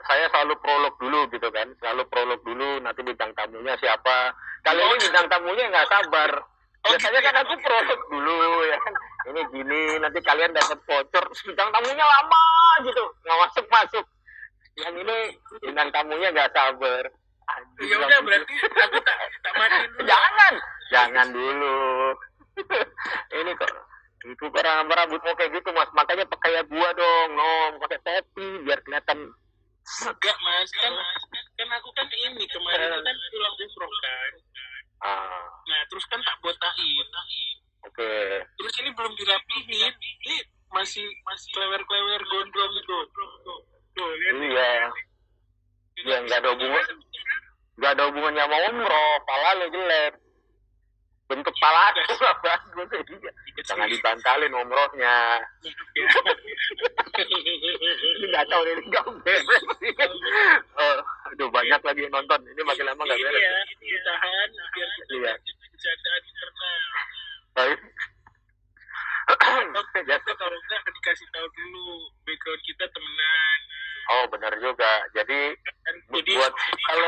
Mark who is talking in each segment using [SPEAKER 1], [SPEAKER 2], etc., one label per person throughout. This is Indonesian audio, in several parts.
[SPEAKER 1] saya selalu prolog dulu gitu kan, selalu prolog dulu, nanti bintang tamunya siapa. Kali ini bintang tamunya nggak sabar. Biasanya kan aku prolog dulu ya kan, ini gini, nanti kalian dapat voucher, bintang tamunya lama gitu, nggak masuk. Yang ini bintang tamunya nggak sabar.
[SPEAKER 2] Ya udah berarti aku tak matiin dulu.
[SPEAKER 1] Jangan dulu. Ini kok itu rambut mau kayak gitu mas, makanya pakai gua dong, pakai topi biar kelihatan.
[SPEAKER 2] Enggak mas, kan aku kan ini kemarin kan pulang umroh kan. Nah terus kan tak botain.
[SPEAKER 1] Oke.
[SPEAKER 2] Terus ini belum dirapihin, ini masih klewer gondrong itu. Tuh lihat.
[SPEAKER 1] Iya. Ya nggak ada hubungannya sama umroh, pala lo jelek. Bentuk pala aku lah bagus dia. Jangan dibantalin umrohnya. Ini nggak tahu ini nggak beres. Aduh banyak lagi yang nonton. Ini makin lama nggak beres.
[SPEAKER 2] Iya, ditahan biar kita bercandaan internal.
[SPEAKER 1] Baik.
[SPEAKER 2] Atau kalau enggak dikasih tahu dulu background kita temenan.
[SPEAKER 1] Oh benar juga. Jadi buat
[SPEAKER 2] kalau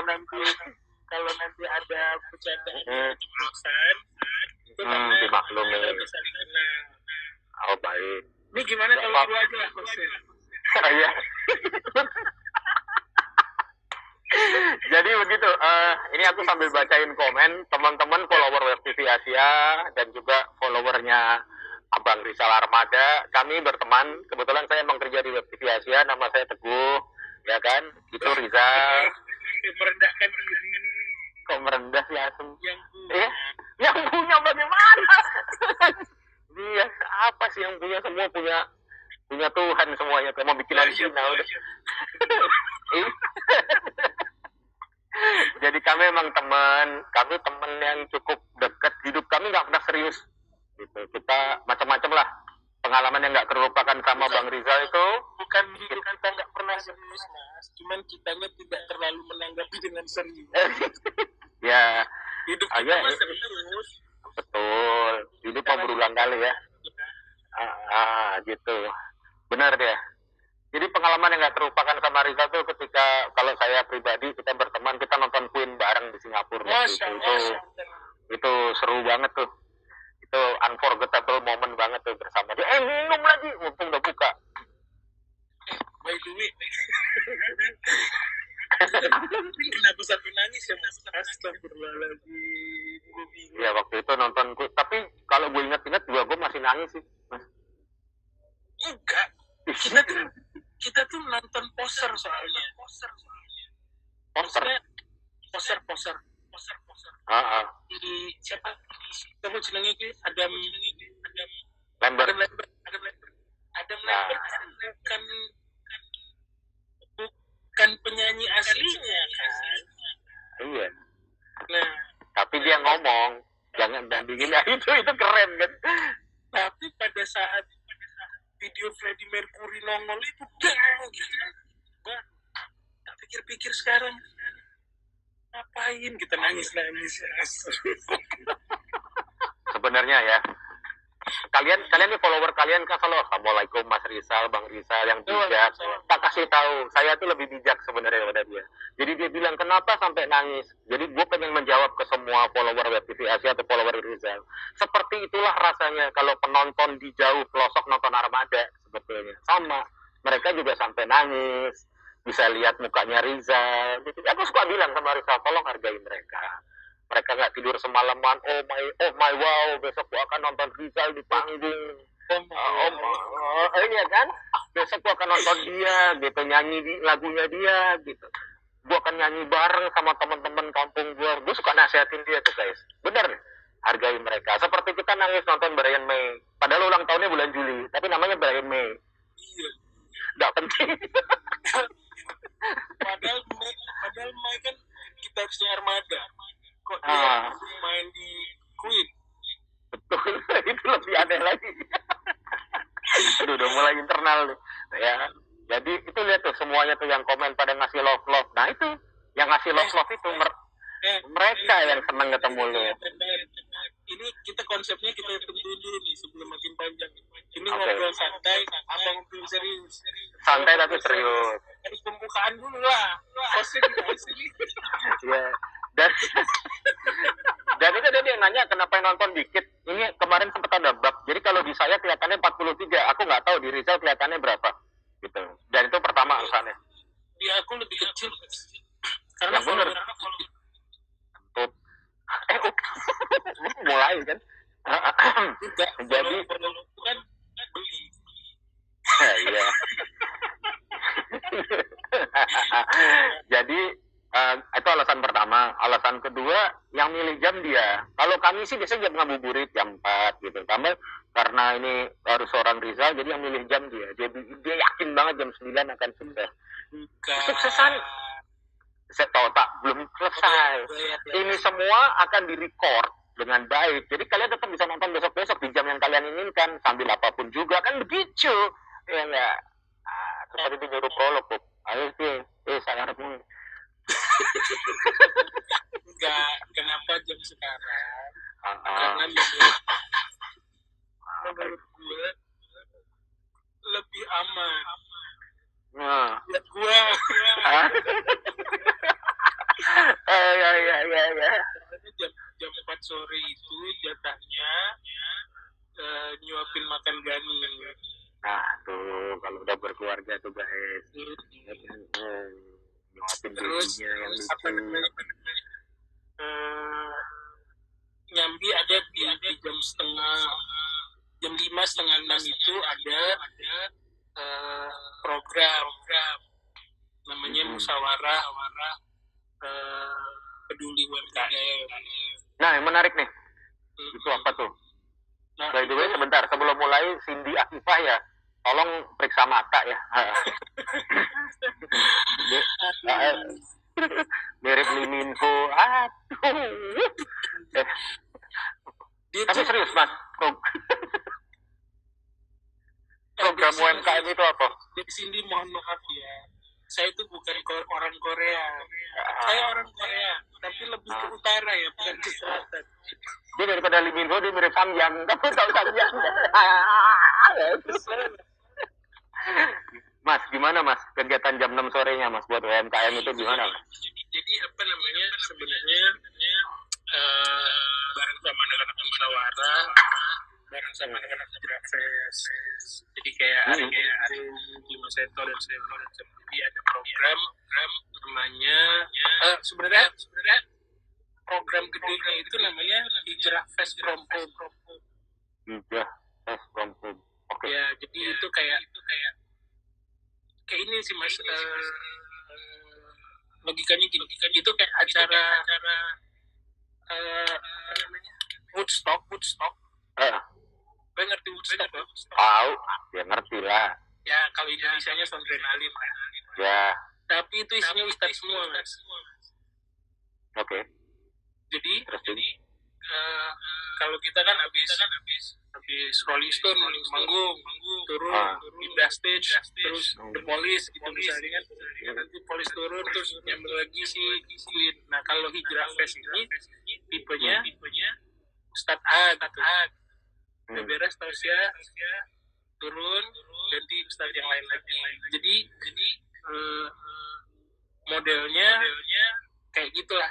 [SPEAKER 2] nanti ada bercandaan jeblosan itu karena
[SPEAKER 1] dimaklumi.
[SPEAKER 2] kita saling kenal.
[SPEAKER 1] Oh baik.
[SPEAKER 2] Ini gimana kalau lu aja lah hostnya?
[SPEAKER 1] Iya. Jadi begitu. Ini aku sambil bacain komen teman-teman follower Web TV Asia dan juga followernya Abang Rizal Armada. Kami berteman. Kebetulan saya emang kerja di Web TV Asia. Nama saya Teguh, ya kan? Itu Rizal.
[SPEAKER 2] Merendahkan diri.
[SPEAKER 1] Kok merendah sih Asem?
[SPEAKER 2] Yang
[SPEAKER 1] punya bagaimana? Dia apa sih yang punya? Semua punya Tuhan semuanya. Kayak mau bikin Cina udah. Jadi kami emang kami teman yang cukup dekat. Hidup kami nggak pernah serius. Gitu. Kita macam-macam lah. Pengalaman yang nggak terlupakan sama Bang Rizal itu.
[SPEAKER 2] Bukan hidup kita nggak pernah serius mas. Cuman kitanya tidak terlalu menanggapi dengan serius.
[SPEAKER 1] Ya.
[SPEAKER 2] Hidup kita mas serius.
[SPEAKER 1] Betul. Hidup mau berulang kali ya. Gitu. Benar deh. Jadi pengalaman yang nggak terlupakan sama Rizal tuh ketika kalau saya pribadi kita berteman, kita nonton Queen bareng di Singapura. Itu seru banget tuh. Itu unforgettable moment banget tuh bersama dia. Minum lagi, mumpung udah buka.
[SPEAKER 2] By the way, kenapa sampai nangis ya mas? Astagfirullahaladzim.
[SPEAKER 1] Ya waktu itu nonton, tapi kalau gue ingat-ingat juga gue masih nangis sih, mas.
[SPEAKER 2] Enggak, kita tuh nonton poster soalnya. Poster. Di siapa jenengnya itu? Adam Lambert kan bukan penyanyi aslinya kan.
[SPEAKER 1] Iya.
[SPEAKER 2] Nah,
[SPEAKER 1] tapi dia ngomong jangan bandingin itu keren kan.
[SPEAKER 2] Tapi pada saat video Freddie Mercury nongol itu gitu kan. Tak pikir-pikir sekarang ngapain kita nangis
[SPEAKER 1] sebenarnya ya. Kalian nih follower kalian kan kalau Assalamualaikum Mas Rizal, Bang Rizal yang bijak. Tak kasih tahu, saya tuh lebih bijak sebenarnya daripada dia. Jadi dia bilang kenapa sampai nangis. Jadi gue pengen menjawab ke semua follower Web TV Asia atau follower Rizal. Seperti itulah rasanya kalau penonton di jauh pelosok nonton Armada sebetulnya. Sama, mereka juga sampai nangis. Bisa lihat mukanya Rizal. Gitu. Aku suka bilang sama Rizal, tolong hargai mereka. Mereka nggak tidur semalaman. Oh my wow, besok gua akan nonton Rizal di panggung. Iya kan? Besok gua akan nonton dia, gitu, nyanyi lagunya dia, gitu. Gua akan nyanyi bareng sama teman-teman kampung gua. Gua suka nasihatin dia tuh guys. Bener, hargai mereka. Seperti kita nangis nonton Brian May. Padahal ulang tahunnya bulan Juli, tapi namanya Brian May.
[SPEAKER 2] Iya.
[SPEAKER 1] Nggak penting.
[SPEAKER 2] Padahal May kan gitarisnya Armada. Kok dia main di Queen?
[SPEAKER 1] Betul, itu lebih aneh lagi. Aduh, udah mulai internal nih. Ya, jadi itu lihat tuh semuanya tuh yang komen pada ngasih love. Nah itu, yang ngasih love itu mereka yang seneng ketemu lu.
[SPEAKER 2] Ini kita konsepnya kita tentuin dulu nih sebelum makin panjang. Ini ngobrol santai, abang belum serius.
[SPEAKER 1] Santai tapi serius.
[SPEAKER 2] Harus pembukaan dulu
[SPEAKER 1] dikit. Ini kemarin sempat ada bug. Jadi kalau di saya kelihatannya 43, aku nggak tahu di Rizal kelihatannya berapa. Gitu. Dan itu pertama alasannya.
[SPEAKER 2] Di aku lebih kecil. Karena
[SPEAKER 1] benar. Mulai kan. Jadi
[SPEAKER 2] kan beli.
[SPEAKER 1] Iya. Jadi itu alasan pertama. Alasan kedua, yang milih jam dia. Kalau kami sih biasanya jam ngabuburit jam 4 gitu. Karena ini harus orang Rizal, jadi yang milih jam dia. Jadi dia yakin banget jam 9 akan sukses. Kesuksesan saya tahu tak belum selesai. Ini semua akan direcord dengan baik. Jadi kalian tetap bisa nonton besok-besok di jam yang kalian inginkan sambil apapun juga kan begitu. Ya enggak. Terus tadi nyuruh prolog, Bob. Ayo sih, saya harapmu.
[SPEAKER 2] Enggak, kenapa jam sekarang? Karena menurut gue lebih aman. Buat gue.
[SPEAKER 1] Ya.
[SPEAKER 2] Jam 4 sore itu jatahnya nyuapin makan Gani.
[SPEAKER 1] Nah tuh kalau udah berkeluarga tuh guys, nyuapin dirinya yang lucu.
[SPEAKER 2] Nyambi ada di jam 5:30 itu ada program namanya musyawarah peduli UMKM.
[SPEAKER 1] Nah yang menarik nih, itu apa tuh? By the way sebentar sebelum mulai, Cindy Akifah ya, tolong periksa mata ya. Mirip Liminko, aduh. Tapi serius mas, program UMKM itu apa?
[SPEAKER 2] Di sini mohon maaf ya, saya itu bukan orang Korea. Saya orang Korea, tapi lebih ke utara ya, bukan ke selatan.
[SPEAKER 1] Dia daripada Liminho, dia mirip Samyang. Kamu tahu Samyang? Mas, gimana mas? Kegiatan jam 6 sorenya mas buat UMKM itu gimana mas?
[SPEAKER 2] Jadi apa namanya, sebenarnya bareng sama anak-anak musyawarah, bareng sama anak-anak Jirafes. Jadi kayak Arum, Bima Seto dan jadi ada program namanya sebenarnya program gedenya itu namanya Hijrah Fest from Home.
[SPEAKER 1] Hijrah Fest from Home. Oke.
[SPEAKER 2] Ya, jadi itu kayak ini sih mas, logikanya gini, itu kayak acara apa namanya, Woodstock. Gue ngerti Woodstock loh.
[SPEAKER 1] Tahu, ya ngerti lah.
[SPEAKER 2] Ya kalau Indonesianya Sondrenalin kan.
[SPEAKER 1] Ya.
[SPEAKER 2] Tapi itu isinya ustadz semua mas.
[SPEAKER 1] Oke.
[SPEAKER 2] Jadi kalau kita kan habis Rolling Stone manggung turun pindah stage terus The Police gitu misalnya kan, nanti Police turun terus nyambil lagi si Queen. Nah kalau Hijrah Fest ini tipenya Ustadz A gitu, udah beres Tausia turun ganti Ustadz yang lain lagi. Jadi modelnya kayak gitulah,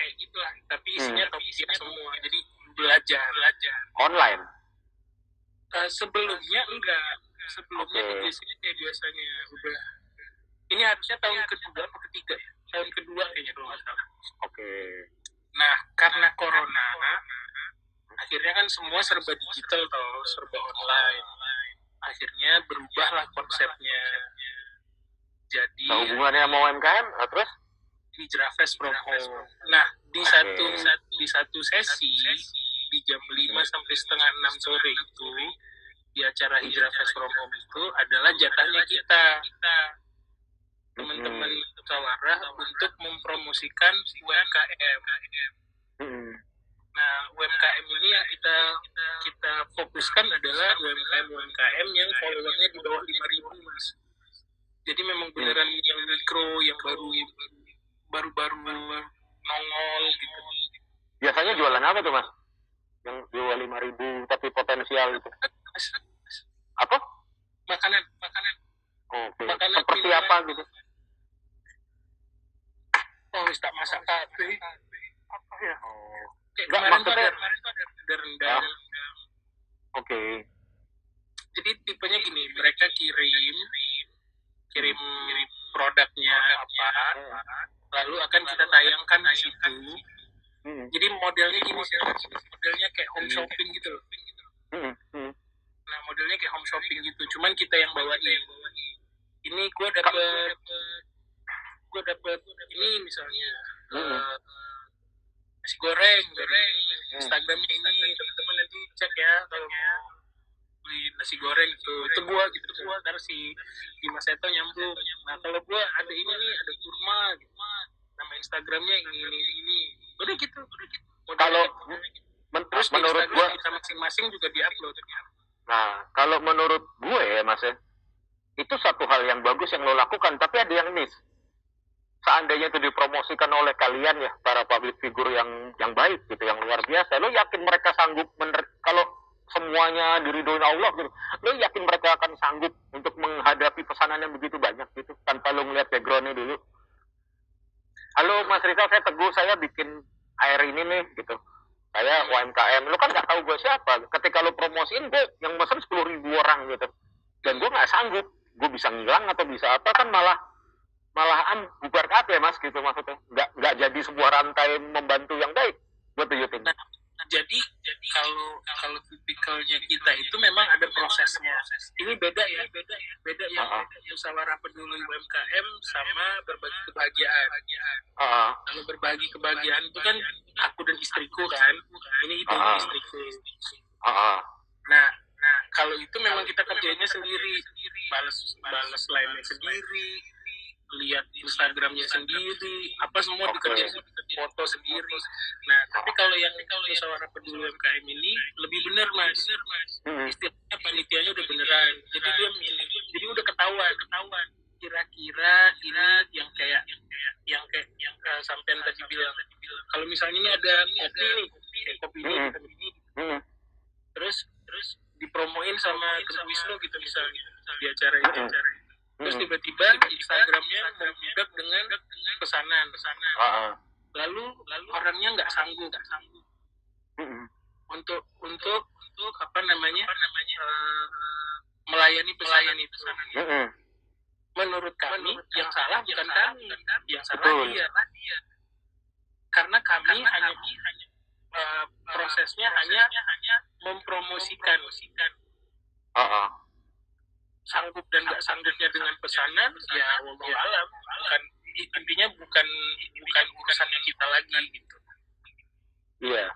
[SPEAKER 2] tapi isinya topik semua, jadi belajar
[SPEAKER 1] online.
[SPEAKER 2] Sebelumnya di sini kayak biasanya udah. Ini harusnya tahun kedua atau ketiga ya? Tahun kedua kayaknya kalau nggak salah.
[SPEAKER 1] Oke.
[SPEAKER 2] Nah karena corona, akhirnya kan semua serba digital atau serba online. Akhirnya berubahlah konsepnya. Jadi.
[SPEAKER 1] Nah, hubungannya sama UMKM, terus?
[SPEAKER 2] Hijrah Fest from Home. Nah di satu sesi di jam 5 sampai setengah 6 sore itu di acara Hijrah Fest from Home itu adalah jatahnya kita teman-teman musyawarah untuk mempromosikan UMKM. Nah UMKM ini yang kita fokuskan adalah UMKM yang followernya di bawah 5.000 mas. Jadi memang beneran yang mikro, yang baru nongol gitu.
[SPEAKER 1] Biasanya jualan apa tuh mas? Yang jual 5.000 tapi potensial itu? Apa?
[SPEAKER 2] Makanan.
[SPEAKER 1] Oke.
[SPEAKER 2] Makanan
[SPEAKER 1] seperti minuman. Apa gitu?
[SPEAKER 2] Oh, tak masak tapi
[SPEAKER 1] apa ya?
[SPEAKER 2] Kayak kemarin tuh ada rendang,
[SPEAKER 1] Oke.
[SPEAKER 2] Jadi tipenya gini, mereka kirim produknya apa, lalu akan kita tayangkan di situ. Jadi modelnya gini sih, modelnya kayak home shopping gitu loh. Nah, modelnya kayak home shopping gitu, cuman kita yang bawain. Ini gue dapet ini misalnya nasi goreng dari Instagramnya ini, teman-teman nanti cek ya kalau mau beli nasi goreng itu gue gitu, ntar si Mas Eto nyambung. Nah kalau gue ada ini nih, ada kurma gitu, nama Instagramnya ini udah gitu.
[SPEAKER 1] Kalau
[SPEAKER 2] terus menurut gue kita masing-masing juga diupload.
[SPEAKER 1] Nah kalau menurut gue ya Mas ya, itu satu hal yang bagus yang lo lakukan, tapi ada yang miss. Seandainya itu dipromosikan oleh kalian ya, para public figure yang baik gitu, yang luar biasa, lo yakin mereka sanggup kalau semuanya diridhoin Allah gitu, lo yakin mereka akan sanggup untuk menghadapi pesanan yang begitu banyak gitu, tanpa lo ngeliat backgroundnya dulu? Halo Mas Rizal, saya Teguh, saya bikin air ini nih gitu, saya UMKM, lo kan nggak tahu gue siapa. Ketika lo promosiin, gue yang mesen 10.000 orang gitu, dan gue nggak sanggup, gue bisa ngilang atau bisa apa, kan malahan bubar kabeh Mas gitu, maksudnya nggak jadi sebuah rantai membantu yang baik buat tuyutin.
[SPEAKER 2] Nah, jadi kalau tipikalnya kita itu memang ada prosesnya. Ini beda ya yang musyawarah peduli UMKM sama berbagi kebahagiaan. Kalau berbagi kebahagiaan itu kan aku dan istriku kan, ini istriku. Nah kalau itu memang kita kerjanya sendiri, balas lainnya sendiri, lihat Instagramnya sendiri, apa semua dikerjain, foto sendiri. Nah, tapi kalau musyawarah peduli UMKM ini lebih benar Mas. Istilahnya panitianya udah beneran. Jadi dia milih, jadi udah ketahuan. Kira-kira ini yang kayak sampean tadi bilang. Kalau misalnya ini ada kopi ini, terus dipromoin sama Teguh Wisnu gitu misalnya di acara itu. Terus tiba-tiba Instagramnya membludak dengan pesanan. Lalu orangnya nggak sanggup untuk apa namanya melayani pesanan itu. Menurut kami yang salah bukan kami, yang salah dia. Karena kami hanya prosesnya hanya mempromosikan. Sanggup dan nggak sanggupnya dengan pesanan ya wallahu alam, intinya bukan urusannya kita lagi gitu.
[SPEAKER 1] Iya,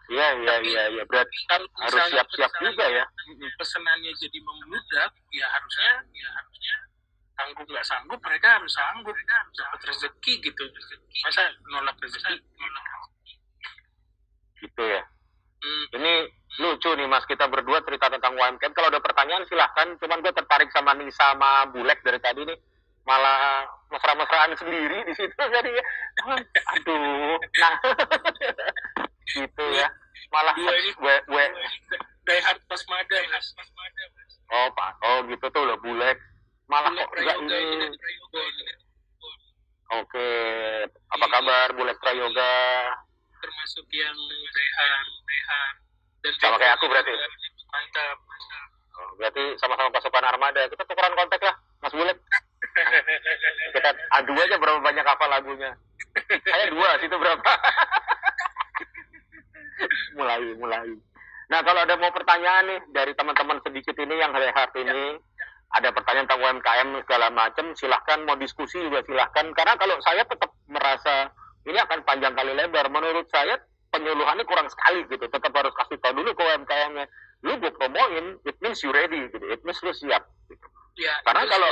[SPEAKER 1] berarti harus siap-siap juga ya.
[SPEAKER 2] Pesanannya jadi membludak, ya harusnya sanggup nggak sanggup mereka harus sanggup dapat rezeki gitu. Masa nolak rezeki?
[SPEAKER 1] Gitu ya. Ini lucu nih Mas, kita berdua cerita tentang UMKM. Kalau ada pertanyaan silahkan. Cuman gue tertarik sama Nisa sama Bulek dari tadi nih, malah mesra-mesraan sendiri di situ jadi ya. Aduh, nah gitu ya. Malah gue
[SPEAKER 2] die hard Pasmada.
[SPEAKER 1] Oh gitu tuh loh Bulek. Malah kok enggak ini. Oke, apa kabar Bulek Prayoga?
[SPEAKER 2] Termasuk yang Rehan dan
[SPEAKER 1] sama kayak aku berarti.
[SPEAKER 2] Mantap.
[SPEAKER 1] Berarti sama-sama pasukan armada. Kita tukeran kontak lah Mas Bulek. Kita adu aja berapa banyak hafal lagunya. Saya 2, situ berapa. mulai. Nah kalau ada mau pertanyaan nih dari teman-teman sedikit ini yang rehat ini, ada pertanyaan tentang UMKM segala macam, silahkan. Mau diskusi juga silahkan. Karena kalau saya tetap merasa ini akan panjang kali lebar. Menurut saya penyuluhannya kurang sekali gitu. Tetap harus kasih tahu dulu ke UMKM-nya. Lu gue promoin, it means you ready gitu. It means lu siap gitu.
[SPEAKER 2] Ya,
[SPEAKER 1] karena kalau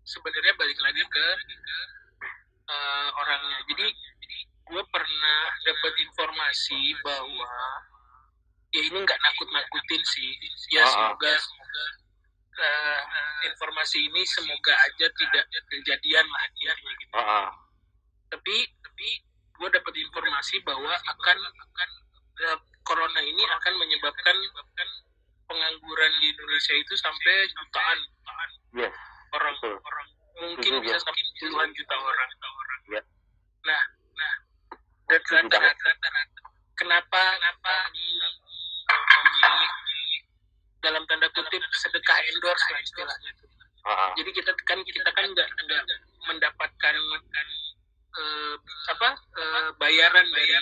[SPEAKER 2] sebenarnya balik lagi ke orangnya. Jadi gue pernah dapat informasi bahwa ya ini nggak nakut-nakutin sih. Ya semoga informasi ini semoga aja tidak kejadian lah gitu. Tapi gue dapat informasi bahwa akan corona ini akan menyebabkan pengangguran di Indonesia itu sampai jutaan orang mungkin bisa sampai puluhan juta orang. Nah dan rata-rata kenapa kami memilih endorse lah istilahnya itu. Jadi kita kan nggak mendapatkan bayaran dari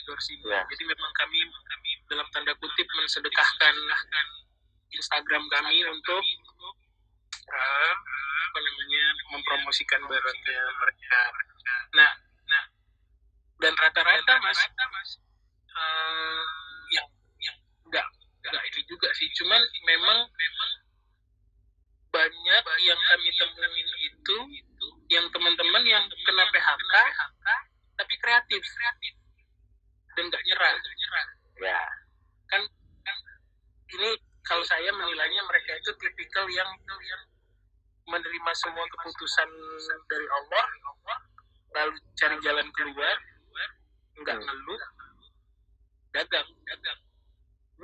[SPEAKER 2] endorse ini. Jadi memang kami dalam tanda kutip mensedekahkan Instagram kami untuk mempromosikan barangnya mereka. Nah dan rata-rata mas yang nggak ini juga sih, cuman memang banyak yang kami temuin itu yang teman-teman yang kena PHK tapi kreatif dan nggak nyerah.
[SPEAKER 1] Ya.
[SPEAKER 2] Kan ini kalau saya menilainya mereka itu tipikal yang menerima semua keputusan dari Allah, lalu cari jalan keluar, nggak ngeluh, dagang,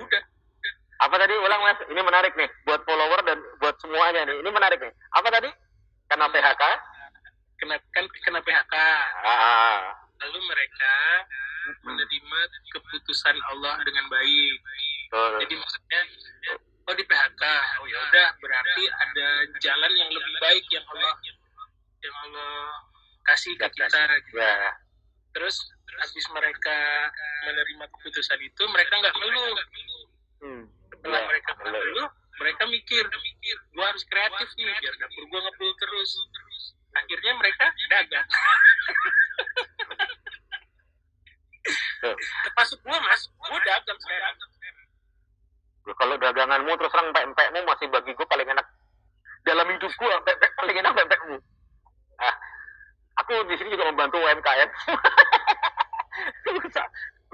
[SPEAKER 2] udah.
[SPEAKER 1] Apa tadi, ulang mas? Ini menarik nih buat follower dan buat semuanya nih. Ini menarik nih. Apa tadi? Kena PHK?
[SPEAKER 2] Kena PHK. Lalu mereka menerima keputusan Allah dengan baik. Jadi maksudnya, di PHK, ya udah, berarti ada jalan yang lebih baik yang Allah kasih ke kita. Gitu.
[SPEAKER 1] Ya.
[SPEAKER 2] Terus habis mereka menerima keputusan itu, mereka nggak ngeluh. Setelah mereka ngeluh, mereka mikir, gua harus kreatif nih biar dapur gua ngebul terus. Akhirnya mereka dagang. Termasuk gua mas, gua dagang sekarang.
[SPEAKER 1] Kalau daganganmu terus terang pempekmu masih bagi gue paling enak dalam hidup gue. Pempek paling enak pempekmu. Aku di sini juga membantu UMKM.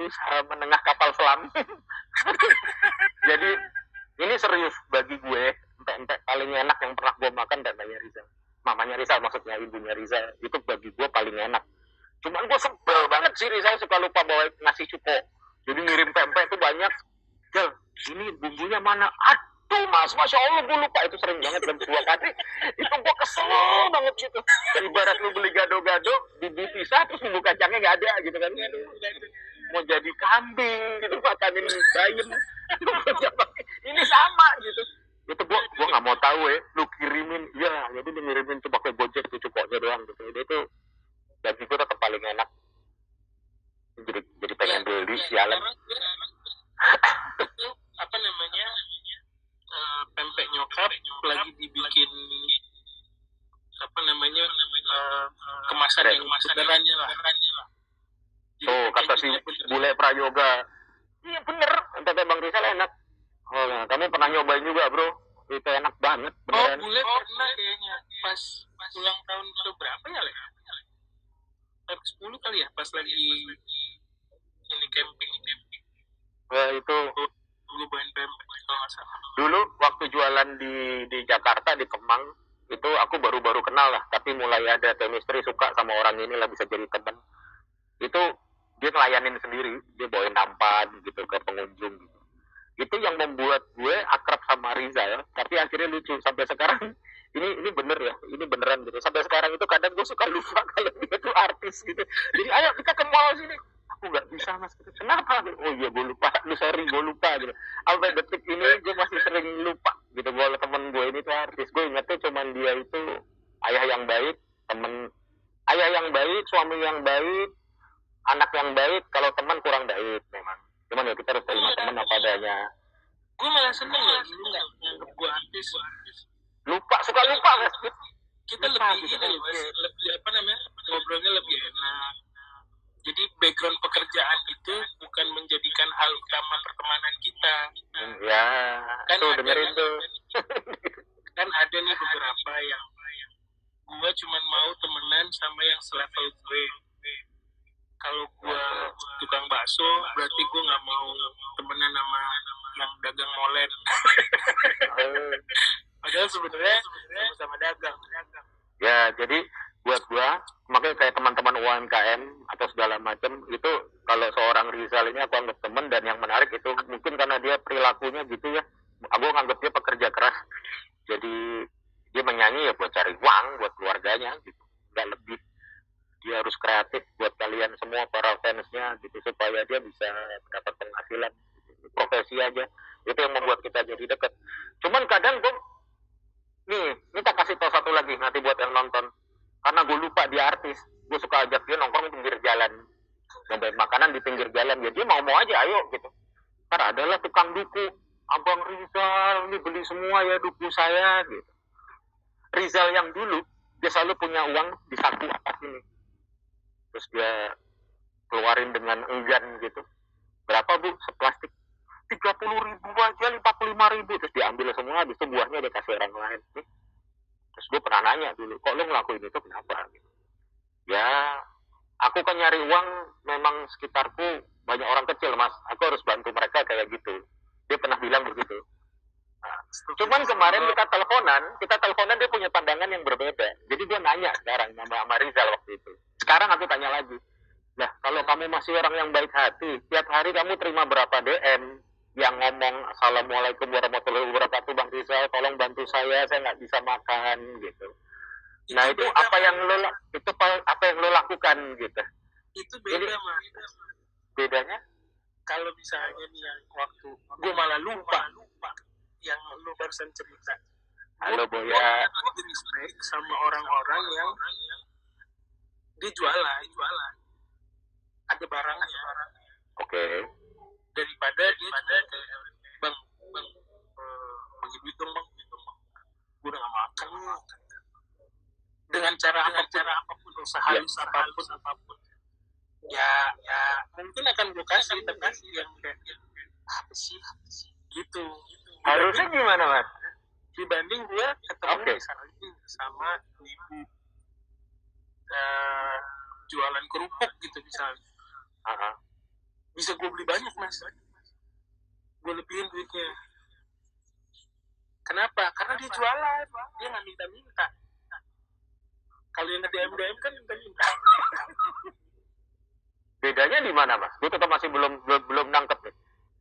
[SPEAKER 1] usaha menengah kapal selam. Jadi ini serius bagi gue, pempek paling enak yang pernah gue makan pempeknya Rizal. Mamanya Rizal, maksudnya ibunya Rizal, itu bagi gue paling enak. Cuman gue sebel banget sih Rizal suka lupa bawa nasi cuko. Jadi ngirim pempek itu banyak. Jel, ini bumbunya mana? Aduh mas, Masya Allah gue lupa. Itu sering banget dan 2 kali. Itu gue kesel banget gitu. Ibarat lu beli gado-gado, dipisah terus bumbu kacangnya gak ada gitu kan. Mau jadi kambing gitu, makanin bayam. Ini sama gitu. Itu gue gak mau tahu lu kirimin. Ya, jadi dia ngirimin tuh pakai Gojek tuh cukoknya doang gitu. Itu bagi gue tetap paling enak. Jadi pengen beli, sialan.
[SPEAKER 2] Itu pempek nyokap lagi dibikin kemasan yang benerannya lah.
[SPEAKER 1] Tuh kata si bule prayoga, iya bener, pempek Bang Rizal enak. Kamu pernah nyobain juga bro, itu enak banget beneran.
[SPEAKER 2] Bule pernah kayaknya pas ulang tahun ke berapa ya Le? Tahun 10 kali ya, pas lagi ini camping.
[SPEAKER 1] Itu dulu waktu jualan di Jakarta di Kemang itu aku baru kenal lah, tapi mulai ada chemistry, suka sama orang ini lah, bisa jadi teman. Itu dia ngelayanin sendiri, dia bawain nampan gitu ke pengunjung gitu. Itu yang membuat gue akrab sama Rizal, tapi akhirnya lucu sampai sekarang. Ini bener ya, ini beneran gitu. Sampai sekarang itu kadang gue suka lupa kalau dia tuh artis gitu. Jadi ayo kita ke mall sini. Aku nggak bisa mas, kenapa? Oh iya gue lupa, sorry gue lupa gitu. Sampai detik ini gue masih sering lupa gitu. Kalau temen gue ini tuh artis, gue ingetnya cuman dia itu ayah yang baik, ayah yang baik, suami yang baik, anak yang baik. Kalau teman kurang baik memang. Cuman ya kita harus terima teman apa adanya.
[SPEAKER 2] Gue malah seneng loh, lu nggak nganggep gue artis.
[SPEAKER 1] Suka lupa mas.
[SPEAKER 2] Kita lebih ini loh mas, lebih ngobrolnya lebih enak. Jadi background pekerjaan itu bukan menjadikan hal utama pertemanan kita.
[SPEAKER 1] Ya, kan tuh dengerin tuh.
[SPEAKER 2] Kan ada nih beberapa yang gue cuma mau temenan sama yang selevel gue. Kalau gue tukang bakso, berarti gue nggak mau temenan sama yang dagang molen. Padahal sebenarnya sama-sama dagang.
[SPEAKER 1] Ya, jadi buat gua, makanya kayak teman-teman UMKM atau segala macam itu, kalau seorang Rizal ini aku anggap teman, dan yang menarik itu mungkin karena dia perilakunya gitu ya, aku anggap dia pekerja keras, jadi dia menyanyi ya buat cari uang buat keluarganya gitu, nggak lebih. Dia harus kreatif buat kalian semua para fansnya gitu, supaya dia bisa dapat penghasilan gitu. Profesi aja, Itu yang membuat kita jadi dekat. Cuman kadang gue nih tak kasih tau satu lagi nanti buat yang nonton, karena gue lupa dia artis, gue suka ajak dia nongkrong di pinggir jalan, nyobain makanan di pinggir jalan, ya dia mau aja, ayo gitu. Ntar adalah tukang duku, Abang Rizal ini beli semua ya duku saya gitu. Rizal yang dulu dia selalu punya uang di saku atas ini, terus dia keluarin dengan enggan gitu. Berapa bu seplastik? 30.000 aja, 45.000, terus diambil semua, habis itu buahnya dia kasih orang lain. Terus gue pernah nanya dulu, kok lo ngelakuin itu kenapa? Ya, aku kan nyari uang, memang sekitarku banyak orang kecil mas, aku harus bantu mereka kayak gitu. Dia pernah bilang begitu. Nah, cuman kemarin kita teleponan dia punya pandangan yang berbeda. Jadi gue nanya sekarang sama Rizal waktu itu. Sekarang aku tanya lagi, nah kalau kamu masih orang yang baik hati, tiap hari kamu terima berapa DM yang ngomong assalamualaikum warahmatullahi wabarakatuh Bang Rizal, tolong bantu saya nggak bisa makan gitu. Nah itu apa yang lo lakukan gitu?
[SPEAKER 2] Itu beda mas.
[SPEAKER 1] Bedanya?
[SPEAKER 2] Kalau misalnya nih yang waktu gue malah lupa yang lo barusan cerita.
[SPEAKER 1] Halo Boya.
[SPEAKER 2] Gue respect sama orang-orang yang dia jualan, ada barangnya.
[SPEAKER 1] Oke.
[SPEAKER 2] Daripada dia kayak bang bagi duit dong bang, gue udah gak makan dengan cara apapun usaha apapun ya mungkin akan gue kasih yang kayak apa sih gitu.
[SPEAKER 1] Harusnya gimana mas?
[SPEAKER 2] Dibanding gue ketemu misalnya sama ibu jualan kerupuk gitu misalnya, bisa gue beli banyak mas, gue lebihin duitnya. Kenapa? Karena dia jualan, dia nggak minta. Kalau yang nge-DM kan minta.
[SPEAKER 1] Bedanya di mana mas? Gue tetap masih belum nangkep nih.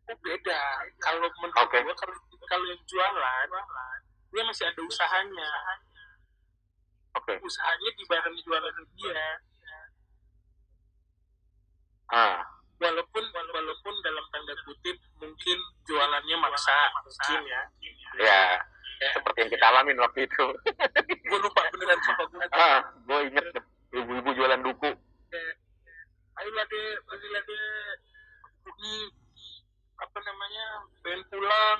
[SPEAKER 2] Beda. Kalau menurut gue kalau yang jualan dia masih ada usahanya. Usahanya dibarengi jualan dia. Walaupun dalam tanda kutip mungkin jualannya maksa mungkin ya.
[SPEAKER 1] Ya, seperti yang kita alamin waktu itu.
[SPEAKER 2] Gue lupa beneran sumpah gue.
[SPEAKER 1] Gue inget ibu-ibu jualan duku.
[SPEAKER 2] Ayolah deh, belilah deh. Ini apa namanya? Pengen pulang.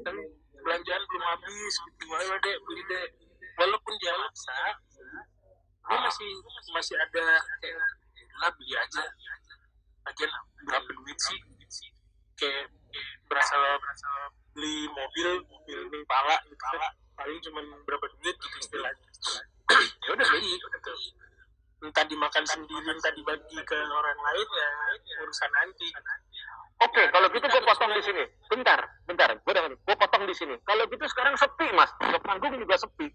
[SPEAKER 2] Dan belanjaan belum habis gitu. Ayolah deh, beli deh. Walaupun dia maksa, dia masih ada kayak lah beli aja. Lagian berapa duit sih? Kayak berasa beli mobil pala gitu. Paling cuma berapa duit gitu istilahnya. Ya udah beli gitu. Entah dimakan sendiri, entah dibagi ke orang lain ya urusan nanti.
[SPEAKER 1] Oke, kalau gitu gue potong di sini. Bentar. Gue potong di sini. Kalau gitu sekarang sepi mas, job manggung juga sepi.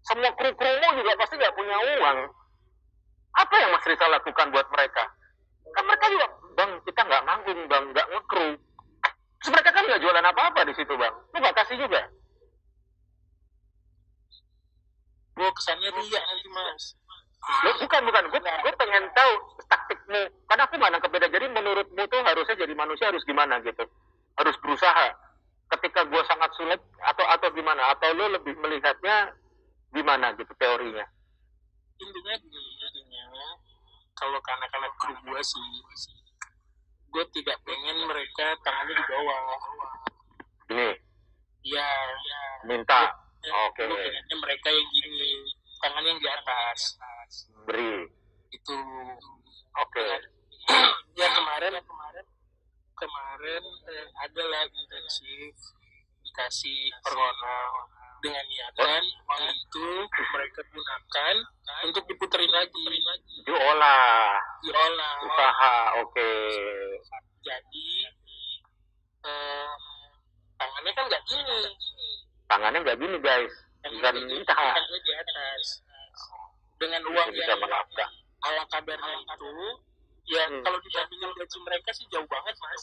[SPEAKER 1] Semua kru-krumu juga pasti nggak punya uang. Apa yang Mas Rizal lakukan buat mereka? Kan mereka juga, bang, kita nggak manggung, bang, nggak nge-kru. Terus mereka kan nggak jualan apa-apa di situ, bang. Lu nggak kasih juga?
[SPEAKER 2] Gue kesannya riak nanti, Mas.
[SPEAKER 1] Bukan. Gue pengen tahu taktikmu. Karena aku nggak nangkep beda. Jadi menurutmu tuh harusnya jadi manusia harus gimana gitu? Harus berusaha. Ketika gue sangat sulit atau gimana? Atau lu lebih melihatnya gimana gitu teorinya?
[SPEAKER 2] Intinya kalau anak-anak kru gue sih, gue tidak pengen mereka tangannya di bawah.
[SPEAKER 1] Ini?
[SPEAKER 2] Iya.
[SPEAKER 1] Minta? Oke.
[SPEAKER 2] Gue pengennya mereka yang gini, tangannya yang di atas.
[SPEAKER 1] Beri?
[SPEAKER 2] Itu.
[SPEAKER 1] Oke.
[SPEAKER 2] Ya kemarin ada lah intensif dikasih permohonan dengan niatan itu mereka gunakan untuk diputerin lagi.
[SPEAKER 1] Diolah. Usaha, oke.
[SPEAKER 2] Jadi tangannya kan nggak gini.
[SPEAKER 1] Tangannya nggak gini guys. Bukan minta.
[SPEAKER 2] Tangannya di atas. Dengan uang yang
[SPEAKER 1] menafkah.
[SPEAKER 2] ala kadarnya itu, ya kalau dibandingin gaji mereka sih jauh banget mas.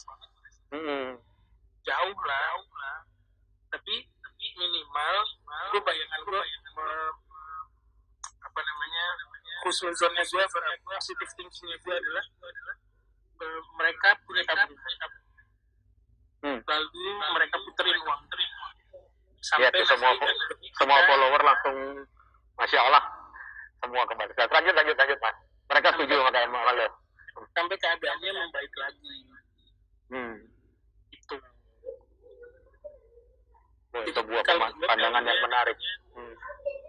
[SPEAKER 2] Jauh lah. Tapi minimal gue bayangan gue apa namanya khususnya gue positive thinkingnya gue adalah mereka punya tabungan lalu mereka puterin uang
[SPEAKER 1] Ya,
[SPEAKER 2] sampai
[SPEAKER 1] itu semua follower langsung Masya Allah semua kembali. Lanjut Mas. Mereka setuju sama kayak lo.
[SPEAKER 2] Sampai keadaannya membaik lagi. Itu
[SPEAKER 1] sebuah pandangan yang menarik.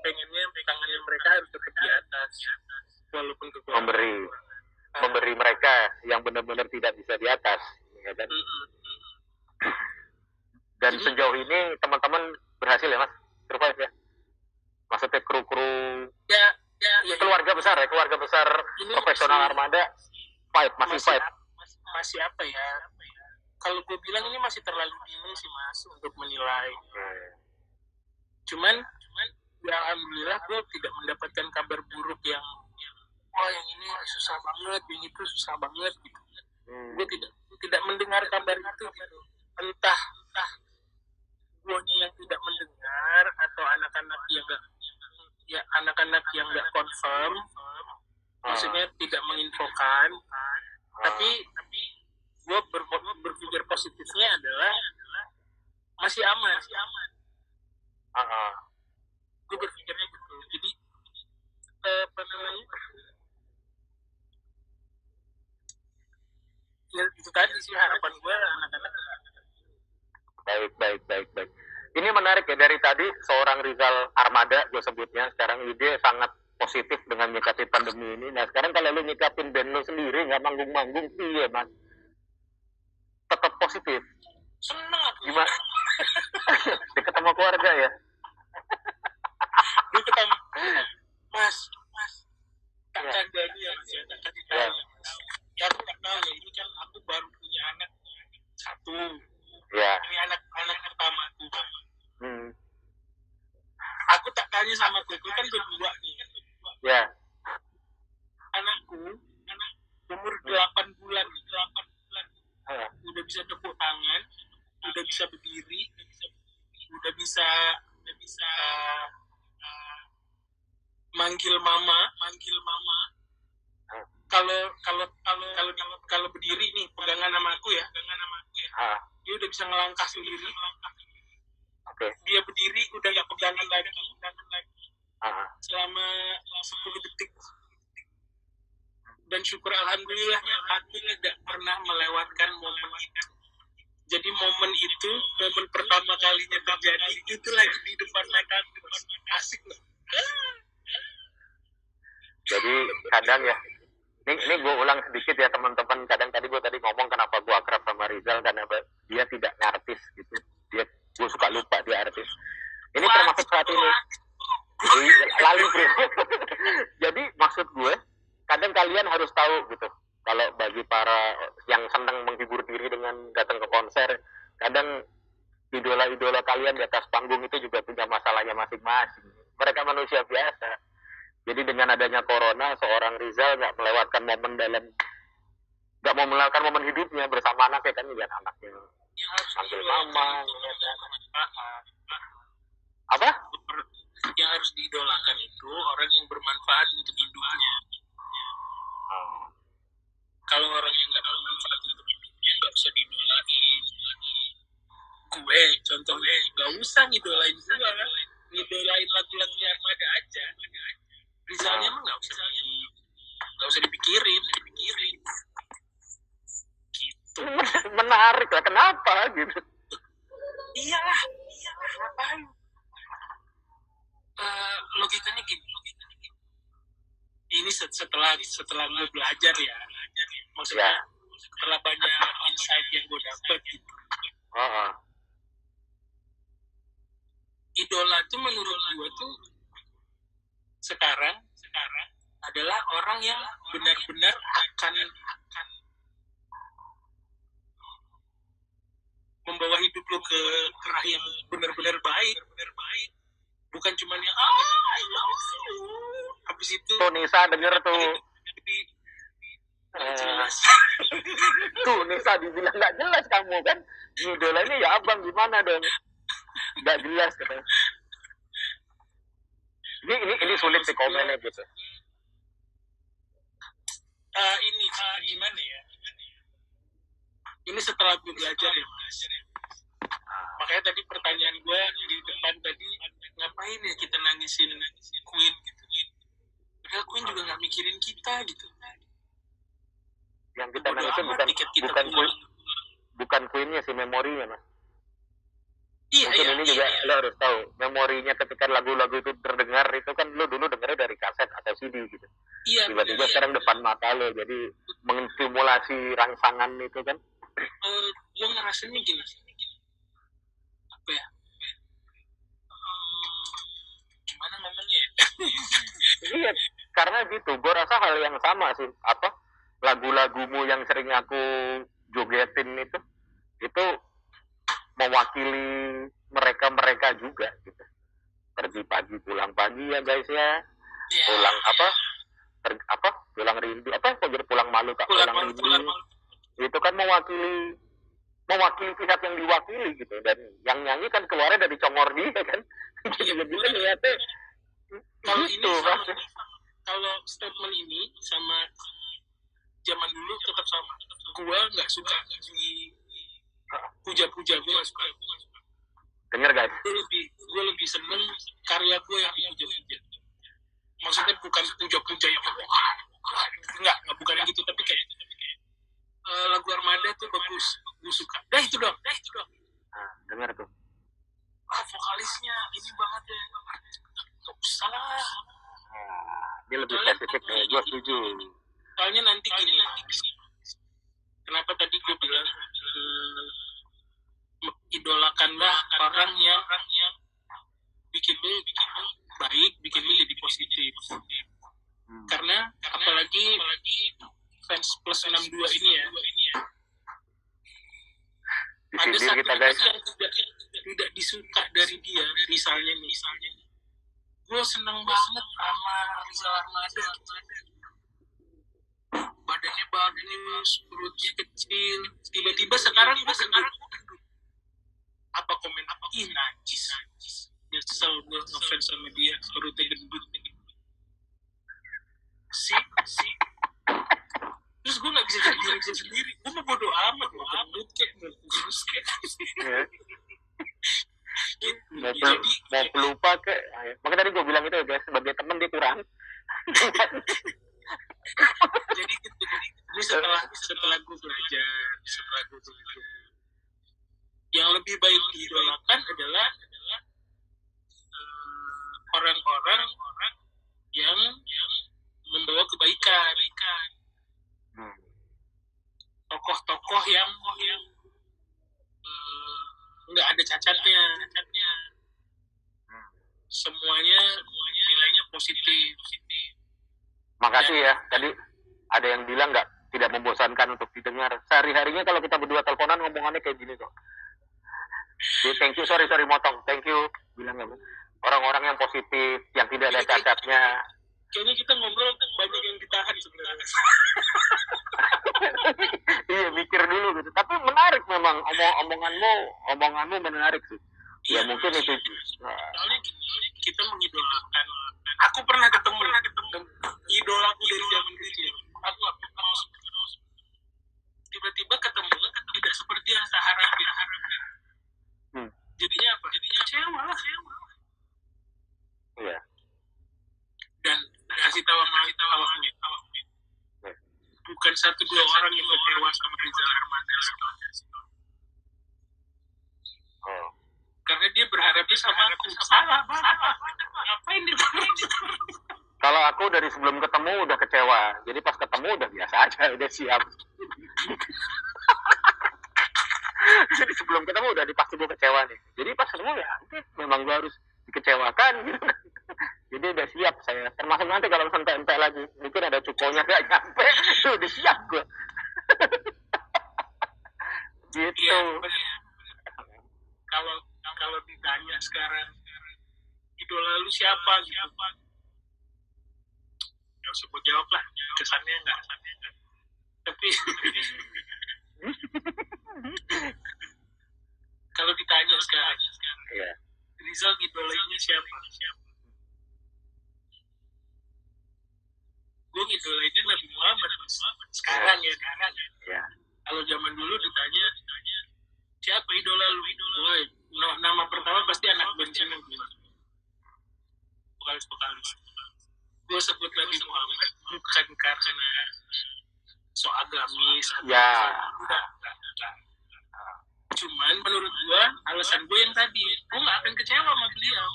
[SPEAKER 2] Pengennya tangannya mereka harus tetap di atas, walaupun
[SPEAKER 1] memberi mereka yang benar-benar tidak bisa di atas, ya kan? Dan sejauh ini teman-teman berhasil ya Mas, survive ya? Maksudnya kru-kru keluarga besar ini profesional Armada
[SPEAKER 2] masih apa ya? Kalau gue bilang ini masih terlalu dini sih Mas untuk menilai. Cuman ya alhamdulillah gue tidak mendapatkan kabar buruk yang yang ini susah banget, yang itu susah banget gitu. Gue tidak mendengar kabar itu gitu. Entah guanya yang tidak mendengar atau anak-anak yang nggak confirm, maksudnya tidak menginfokan. Tapi gue berpikir positifnya adalah masih aman. Gue berpikirnya gitu. Jadi apa namanya? Ya, itu tadi sih harapan gue anak-anak.
[SPEAKER 1] Baik. Ini menarik ya, dari tadi seorang Rizal Armada gue sebutnya, sekarang dia sangat positif dengan menyikapi pandemi ini. Nah sekarang kalau lu nyikapin band lu sendiri nggak manggung-manggung, iya Mas, tetap positif.
[SPEAKER 2] Seneng aku.
[SPEAKER 1] Gimana? Dekat sama keluarga ya?
[SPEAKER 2] Dekat sama Mas. Tak kandani ya Mas ya, tak kasih tahu ya Mas. Ya aku tak tahu ya, ini kan aku baru punya anak satu.
[SPEAKER 1] Ya.
[SPEAKER 2] Ini anak pertama aku. Aku tak tanya sama gue kan berdua nih.
[SPEAKER 1] Ya.
[SPEAKER 2] Anakku umur 8 bulan. Udah bisa tepuk tangan, udah bisa berdiri, udah bisa manggil mama. Kalau berdiri nih pegangan sama aku ya. Dia udah bisa ngelangkah sendiri. Dia berdiri udah nggak pegangan lagi. Selama 10 detik. Dan syukur alhamdulillahnya aku tidak pernah melewatkan momen itu. Jadi momen pertama kalinya terjadi itu lagi di depan mata aku. Asik loh.
[SPEAKER 1] Jadi kadang ya, ini gue ulang sedikit ya teman-teman. Kadang gue ngomong kenapa gue akrab sama Rizal, karena dia tidak artis gitu. Gue suka lupa dia artis. Ini termasuk saat ini. Lalu bro. Jadi maksud gue, kadang kalian harus tahu gitu. Kalau bagi para yang senang menghibur diri dengan datang ke konser, kadang idola-idola kalian di atas panggung itu juga punya masalahnya masing-masing. Mereka manusia biasa. Jadi dengan adanya corona, seorang Rizal nggak mau melewatkan momen hidupnya bersama anaknya, kan lihat anaknya panggil mama. Apa?
[SPEAKER 2] Yang harus diidolakan itu orang yang bermanfaat untuk hidupnya. Kalau orang yang nggak bermanfaat untuk hidupnya nggak bisa diidolain. Gue contohnya nggak usah ngidolain gue, ngidolain lagu-lagunya Armada aja. Rizalnya mah nggak usah dipikirin. Gitu.
[SPEAKER 1] Menarik lah, kenapa gitu?
[SPEAKER 2] Iyalah, ngapain? Logikanya gini. Ini setelah gue belajar ya, maksudnya setelah banyak insight yang gue dapet gitu. Idola tuh menurut gue tuh sekarang adalah orang yang benar-benar akan membawa hidup lo ke arah yang benar-benar baik. Bukan cuma yang I love you. Habis itu
[SPEAKER 1] tuh Nisa denger tuh.
[SPEAKER 2] Jelas.
[SPEAKER 1] Tuh Nisa dibilang nggak jelas kamu kan. Idolanya ya abang, gimana dong? Nggak jelas katanya. Ini sulit sih komennya gitu.
[SPEAKER 2] Ini gimana ya? Ini setelah gue belajar ya Mas. kita gitu.
[SPEAKER 1] Yang kita nangis bukan Queen-nya sih, memorinya Mas. Mungkin ini juga lo harus tahu, memorinya ketika lagu-lagu itu terdengar itu kan lo dulu dengarnya dari kaset atau CD gitu. Tiba-tiba sekarang depan mata lo, jadi menstimulasi rangsangan itu kan.
[SPEAKER 2] Gue ngerasanya gini, apa ya? Gimana ngomongnya ya?
[SPEAKER 1] Iya, karena gitu, gue rasa hal yang sama sih. Apa lagu-lagumu yang sering aku jogetin itu mewakili mereka juga gitu. Pergi pagi pulang pagi ya guys ya. Pulang pulang rindu kok jadi pulang malu tak pulang rindu. Itu kan mewakili pihak yang diwakili gitu, dan yang nyanyi kan keluarnya dari congor dia kan. Jadi lihatnya
[SPEAKER 2] kalau gitu, ini kalau statement ini sama zaman dulu tetap sama. Gua nggak suka di puja-puja, gue nggak suka.
[SPEAKER 1] Dengar guys.
[SPEAKER 2] Gue lebih seneng karya gue yang dipuja-puja. Maksudnya bukan puja-puja yang enggak bukan yang gitu, tapi kayak lagu Armada tuh bagus, gue suka. Itu dong.
[SPEAKER 1] Nah, dengar tuh.
[SPEAKER 2] Vokalisnya ini banget ya. Gak usah lah.
[SPEAKER 1] Dia lebih spesifik nih, gue setuju.
[SPEAKER 2] Soalnya nanti gini, kenapa tadi gue bilang idolakanlah orang yang bikin lu baik, bikin lu jadi positif. Karena apalagi fans plus 62 ini ya, ada satu yang tidak disuka dari dia. Misalnya gue seneng banget sama Rizal Armada. Badannya bagus, perutnya kecil. Tiba-tiba sekarang apa komen najis. Nyesel gue ngefans sama dia, perutnya gendut. Terus gue nggak bisa jadi diri gue sendiri. Gue mau bodo amat, mau gendut kayak mau kurus kayak.
[SPEAKER 1] Mau pelupa kayak. Makanya tadi gue bilang itu ya guys, sebagai temen dia kurang.
[SPEAKER 2] Jadi setelah gue belajar, yang lebih baik diidolakan adalah orang-orang yang membawa kebaikan, tokoh-tokoh yang nggak ada cacatnya, semuanya nilainya positif.
[SPEAKER 1] Makasih ya, tadi ada yang bilang tidak membosankan untuk didengar. Sehari-harinya kalau kita berdua teleponan ngomongannya kayak gini kok. Thank you, sorry motong. Thank you, bilang apa? Orang-orang yang positif, yang tidak ada cacatnya.
[SPEAKER 2] Kayaknya kita ngobrol banyak yang ditahan sebenarnya.
[SPEAKER 1] Iya, mikir dulu gitu. Tapi menarik memang omonganmu menarik sih. Ya mungkin itu.
[SPEAKER 2] Soalnya gini, kita mengidolakan. Aku pernah ketemu idolaku dari zaman kecil. Aku tiba-tiba ketemu tidak seperti yang saya harapin. Jadinya apa? Kecewa.
[SPEAKER 1] Iya.
[SPEAKER 2] Dan kasih tahu awaknya. Bukan 1-2 orang yang kecewa sama Rizal Armada. Karena dia berharapnya sama aku. Salah. Ngapain dia?
[SPEAKER 1] Kalau aku dari sebelum ketemu udah kecewa. Jadi pas ketemu udah biasa aja, udah siap. Jadi sebelum ketemu udah pasti gue kecewa nih. Jadi pas ketemu ya memang gue harus dikecewakan gitu. Jadi udah siap saya. Termasuk nanti kalau santai-santai lagi, mungkin ada cukonya gak nyampe, udah siap gue. Gitu.
[SPEAKER 2] Iya, kalau ditanya sekarang idola lu siapa gitu. Gak usah gue jawab lah, kesannya enggak. Tapi kalau ditanya sekarang,
[SPEAKER 1] yeah.
[SPEAKER 2] Rizal idolanya siapa? Gue idolanya Nabi Muhammad sekarang ya.
[SPEAKER 1] Yeah.
[SPEAKER 2] Kalau zaman dulu ditanya siapa idola lu? Nama pertama pasti anak bencana gue. Vokalis. Gue sebut Nabi Muhammad bukan karena
[SPEAKER 1] Ya.
[SPEAKER 2] Enggak. Cuman menurut gue alasan gue yang tadi, gue nggak akan kecewa sama beliau.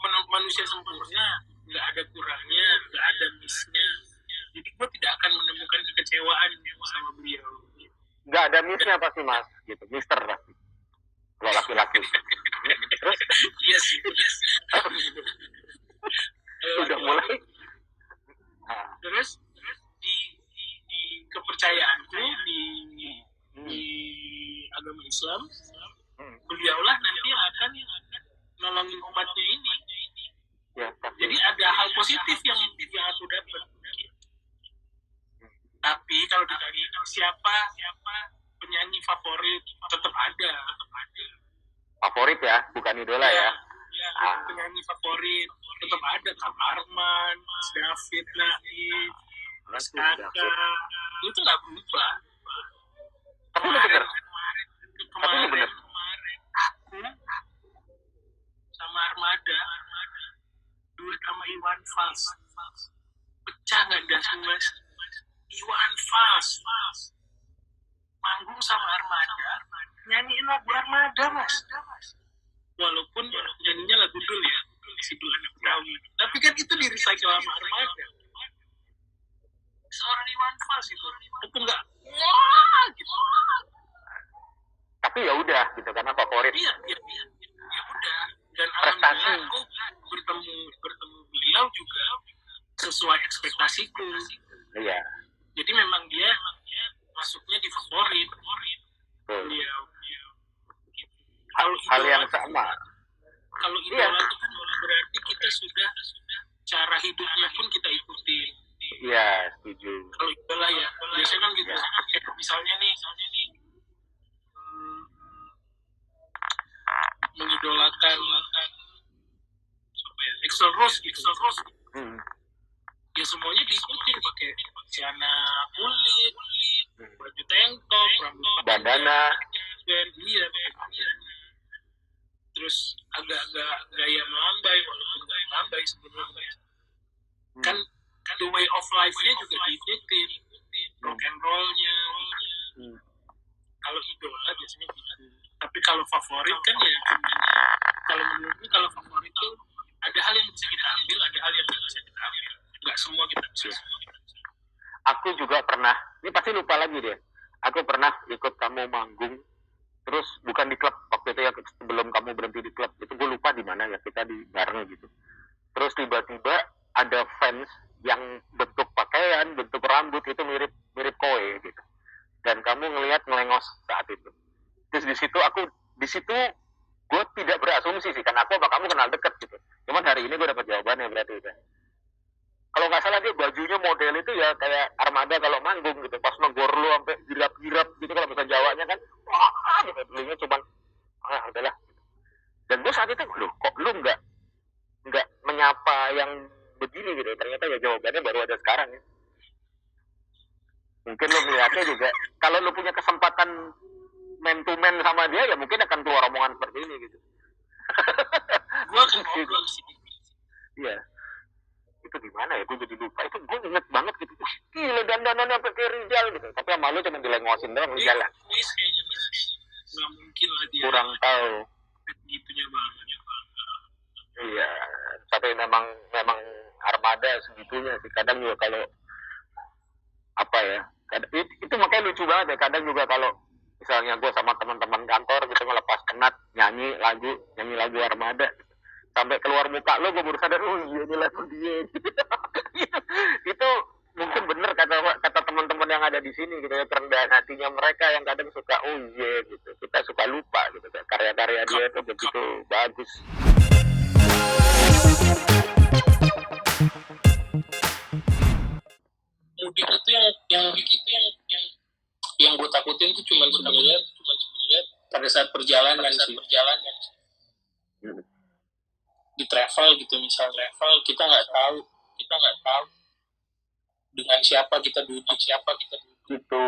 [SPEAKER 2] Manusia sempurna, nggak ada kurangnya, nggak ada missnya. Jadi gue tidak akan menemukan kekecewaan sama beliau.
[SPEAKER 1] Nggak ada missnya pasti mas, gitu, mister pasti. Kalau laki-laki. Terus?
[SPEAKER 2] Iya sih.
[SPEAKER 1] Udah mulai.
[SPEAKER 2] Terus di kepercayaanku di agama Islam, beliaulah nanti yang akan nolongin umatnya ini.
[SPEAKER 1] Ya,
[SPEAKER 2] jadi ada hal positif yang aku dapat. Tapi kalau ditanya siapa penyanyi favorit, tetap ada.
[SPEAKER 1] Favorit ya, bukan idola ya.
[SPEAKER 2] Penyanyi favorit tetap ada, Kang Arman, Mas David, Naif, Mas Kaka, itu nggak berubah.
[SPEAKER 1] Tapi bener.
[SPEAKER 2] Kemarin aku sama Armada duet sama Iwan Fals, pecah nggak dasmu mas? Iwan Fals manggung sama Armada, nyanyiin lagu Armada mas, walaupun nyanyinya lagu dul ya, si Dul Anak Betawi, tapi kan itu di recycle sama Armada. Seorang Iwan Fals itu nggak wah gitu,
[SPEAKER 1] tapi ya udah gitu karena favorit.
[SPEAKER 2] Iya udah. Dan alhamdulillah aku bertemu beliau juga sesuai ekspektasiku.
[SPEAKER 1] Iya.
[SPEAKER 2] Jadi memang dia masuknya di favorit. Beliau.
[SPEAKER 1] Hal yang sama.
[SPEAKER 2] Kalau idola itu kan berarti kita sudah cara hidupnya pun kita ikuti.
[SPEAKER 1] Iya, setuju.
[SPEAKER 2] Kalau idola ya, biasanya kan gitu. Ya. Misalnya nih mengidolakan Axl Rose. Ya semuanya diikutin, pakai celana kulit, baju tank top, rambut
[SPEAKER 1] bandana,
[SPEAKER 2] dan iya. Terus agak-agak gaya melambai, walaupun gak melambai sebenarnya. Kan the way of life-nya juga diikutin, rock and roll-nya. Kalau idola biasanya gitu. Tapi kalau favorit kan ya, kalau menurutku kalau favorit itu ada hal yang bisa kita ambil, ada hal yang tidak bisa kita ambil. Nggak semua kita bisa.
[SPEAKER 1] Aku juga pernah, ini pasti lupa lagi deh. Aku pernah ikut kamu manggung, terus bukan di klub waktu itu ya, sebelum kamu berhenti di klub itu gue lupa di mana ya, kita di bareng gitu. Terus tiba-tiba ada fans yang bentuk pakaian, bentuk rambut itu mirip kowe gitu. Dan kamu ngelihat ngelengos saat itu. Terus di situ gue tidak berasumsi sih, karena aku sama kamu kenal deket gitu. Cuman hari ini gue dapat jawabannya berarti kan. Kalau nggak salah dia bajunya model itu ya kayak Armada kalau manggung gitu, pas negor lu sampai girap-girap gitu, kalau misalnya Jawanya kan, wah gitu, belinya cuman udahlah. Dan gue saat itu, loh kok lu nggak menyapa yang begini gitu. Ternyata ya jawabannya baru ada sekarang ya. Mungkin lu melihatnya juga, kalau lu punya kesempatan man to man sama dia ya mungkin akan keluar omongan seperti ini gitu.
[SPEAKER 2] Gue akan ngobrol sih.
[SPEAKER 1] Iya. Itu gimana ya, gue jadi lupa. Itu gue inget banget gitu. Gila dandanannya sampai kayak Rizal gitu. Tapi sama lu cuma dilengosin doang Rizal lah.
[SPEAKER 2] Kayaknya nggak mungkin lah dia.
[SPEAKER 1] Kurang tahu.
[SPEAKER 2] Gitunya banget.
[SPEAKER 1] Iya. Tapi memang Armada segitunya sih. Kadang juga kalau apa ya, itu makanya lucu banget ya. Kadang juga kalau misalnya gue sama teman-teman kantor gitu ngelepas penat nyanyi lagu Armada, sampai keluar muka lo gue baru sadar, oh iya ini lagu dia. Itu mungkin bener kata teman-teman yang ada di sini gitu ya, kerendahan hatinya mereka yang kadang suka oh iya gitu, kita suka lupa gitu, karya-karya dia itu begitu bagus.
[SPEAKER 2] Mudik itu yang gue takutin itu cuma sebenarnya pada saat perjalanan sih. Di travel gitu, misal travel kita nggak tahu dengan siapa kita duduk
[SPEAKER 1] gitu.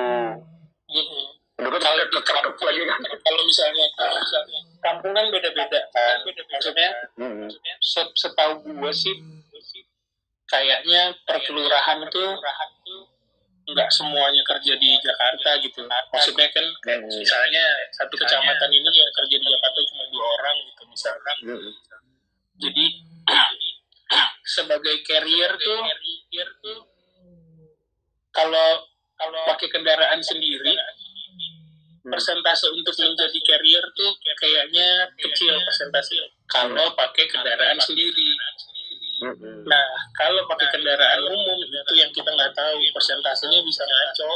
[SPEAKER 2] Kalau misalnya kampung kan beda-beda kan, maksudnya setahu gue sih kayaknya per kelurahan itu nggak semuanya kerja di Jakarta gitu. Maksudnya kan misalnya satu kecamatan ini yang kerja di Jakarta cuma 2 orang gitu misalkan. Jadi sebagai carrier tuh kalau pakai kendaraan sendiri, persentase untuk menjadi carrier tuh kayaknya kecil persentase kalau pakai kendaraan sendiri. Nah, kalau pakai kendaraan umum itu yang kita nggak tahu, persentasenya bisa ngaco.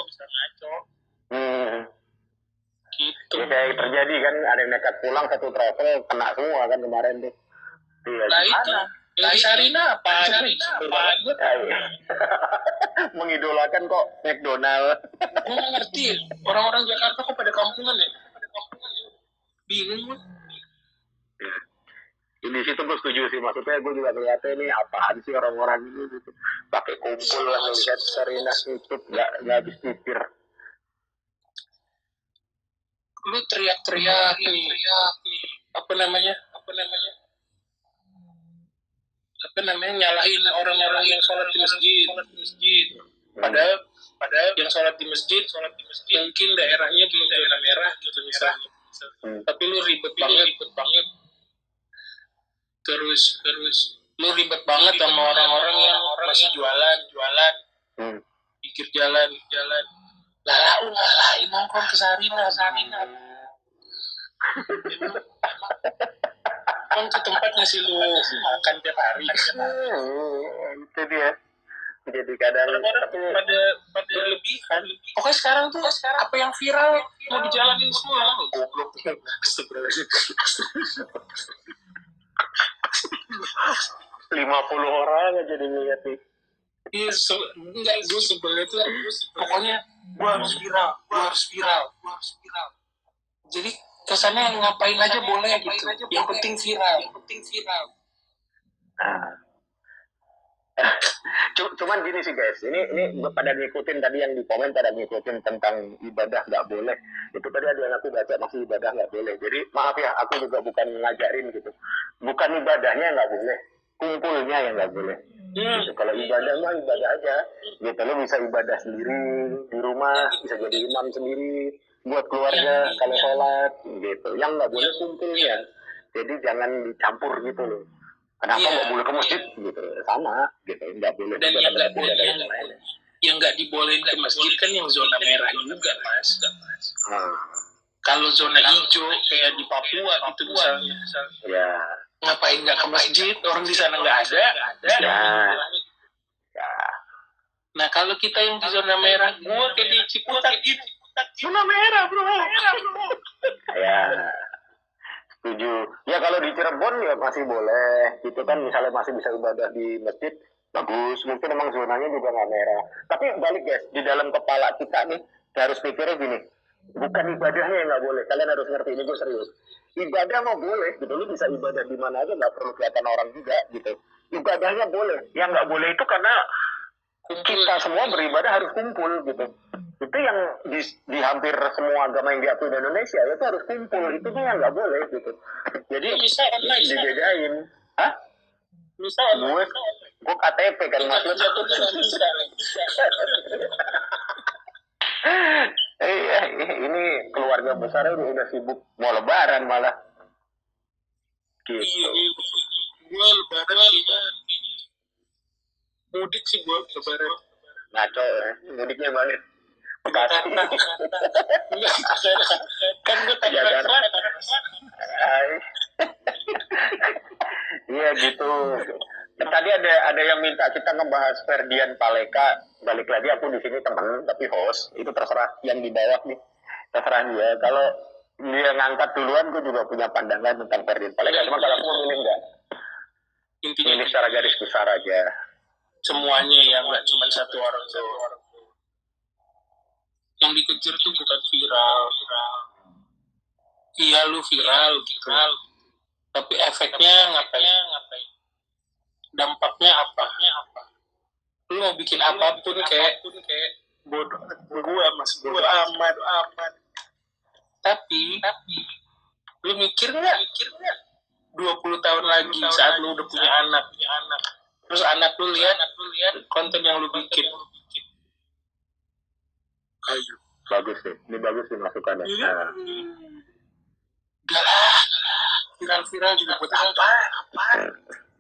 [SPEAKER 2] Gitu.
[SPEAKER 1] Ya, kayak terjadi kan, ada yang nekat pulang satu travel kena semua kan kemarin tuh. Iya,
[SPEAKER 2] nah itu yang di Sarina apa?
[SPEAKER 1] Mengidolakan kok McDonald.
[SPEAKER 2] Gue nggak ngerti, orang-orang Jakarta kok pada kampungan ya? Bingung gue.
[SPEAKER 1] Di situ gue setuju sih, maksudnya gue juga ngeliatnya ini apaan sih orang-orang ini gitu, pakai kumpul lah melihat Sarina tutup nggak habis pikir.
[SPEAKER 2] Lu teriak-teriak nih, apa namanya nyalahin orang-orang yang sholat di masjid. Padahal yang sholat di masjid mungkin daerahnya belum zona merah gitu misalnya. Tapi lu ribet banget. Terus lu ribet banget sama orang-orang yang masih jualan pinggir jalan. Lah ngalahin nongkrong ke Sarina. Kan itu tempat ngasih lu makan tiap hari.
[SPEAKER 1] Itu dia. Jadi kadang
[SPEAKER 2] orang-orang pada berlebihan. Pokoknya sekarang tuh apa yang viral mau dijalanin semua. Goblok.
[SPEAKER 1] 50 orang aja dilihat nih.
[SPEAKER 2] Iya, enggak, gue sebelnya tuh pokoknya gue harus viral. Jadi kesannya ngapain aja boleh gitu. Yang penting viral.
[SPEAKER 1] Cuman gini sih guys, ini pada ngikutin tadi yang di komen, pada ngikutin tentang ibadah nggak boleh. Itu tadi ada yang aku baca masih ibadah nggak boleh. Jadi maaf ya, aku juga bukan ngajarin gitu. Bukan ibadahnya nggak boleh, kumpulnya yang nggak boleh. Gitu. Kalau ibadah mah ibadah aja. Gitu, lo bisa ibadah sendiri di rumah, bisa jadi imam sendiri buat keluarga kalau sholat. Gitu. Yang nggak boleh kumpulnya. Jadi jangan dicampur gitu loh. Kenapa nggak boleh ke masjid gitu, sama gitu, nggak boleh.
[SPEAKER 2] Dan yang nggak boleh yang nggak dibolehin ke masjid kan yang zona merah juga mas. Kalau zona hijau kayak di Papua gitu misalnya,
[SPEAKER 1] ya
[SPEAKER 2] ngapain nggak ke masjid, orang di sana nggak ada.
[SPEAKER 1] Ya.
[SPEAKER 2] Nah kalau kita yang di zona merah, gua kayak di Ciputat gitu, zona merah bro.
[SPEAKER 1] Ya. Setuju. Ya kalau di Cirebon ya masih boleh. Itu kan misalnya masih bisa ibadah di masjid, bagus. Mungkin emang zonanya juga nggak merah. Tapi balik guys, di dalam kepala kita nih harus pikirnya gini. Bukan ibadahnya yang nggak boleh. Kalian harus ngerti, ini gue serius. Ibadah mau boleh, gitu. Lu bisa ibadah di mana aja, nggak perlu kelihatan orang juga, gitu. Ibadahnya boleh. Yang nggak boleh itu karena kita semua beribadah harus kumpul, gitu. Itu yang di hampir semua agama yang diakui di Indonesia itu harus kumpul, itu tuh yang nggak boleh gitu. Jadi
[SPEAKER 2] bisa online
[SPEAKER 1] dibedain. Hah?
[SPEAKER 2] Bisa
[SPEAKER 1] gue KTP kan maksud. Ini keluarga besar udah sibuk mau lebaran malah. Gitu.
[SPEAKER 2] Iya, gue lebaran kayaknya mudik sih gue lebaran.
[SPEAKER 1] Ngaco ya, mudiknya balik.
[SPEAKER 2] Kan gue tadi
[SPEAKER 1] iya gitu. Tadi ada yang minta kita ngebahas Ferdian Paleka. Balik lagi, aku di sini teman tapi host, itu terserah yang di bawah nih, terserah dia. Kalau dia ngangkat duluan, gue juga punya pandangan tentang Ferdian Paleka. Cuma kalau aku milih enggak, milih secara garis besar aja.
[SPEAKER 2] Semuanya ya, nggak cuma satu orang doang. Yang dikejar tuh bukan viral. Iya lu viral gitu. Tapi efeknya ngapain? Dampaknya apa? Lu mau bikin apapun kayak bodoh amat. Tapi lu mikir nggak? 20 tahun lagi saat lu udah punya anak. Terus anak lu lihat konten yang lu bikin. Ayo.
[SPEAKER 1] Bagus sih, ini bagus sih masukannya. Nah.
[SPEAKER 2] Enggak lah, viral-viral juga buat apa?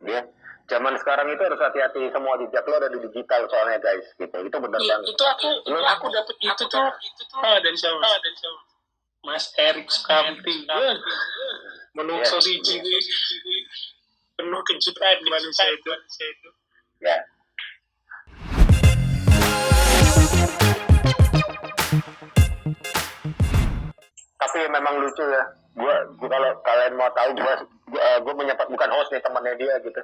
[SPEAKER 1] Ya, zaman sekarang itu harus hati-hati, semua jejak lo ada di digital soalnya guys, gitu. Itu benar banget.
[SPEAKER 2] Itu aku dapet itu tuh dari siapa? Mas Erik Skamti. Menungso siji penuh kejutan di manusia itu.
[SPEAKER 1] Ya. Tapi memang lucu ya. Gua kalau kalian mau tahu, gue menyapa bukan host nih, temannya dia gitu.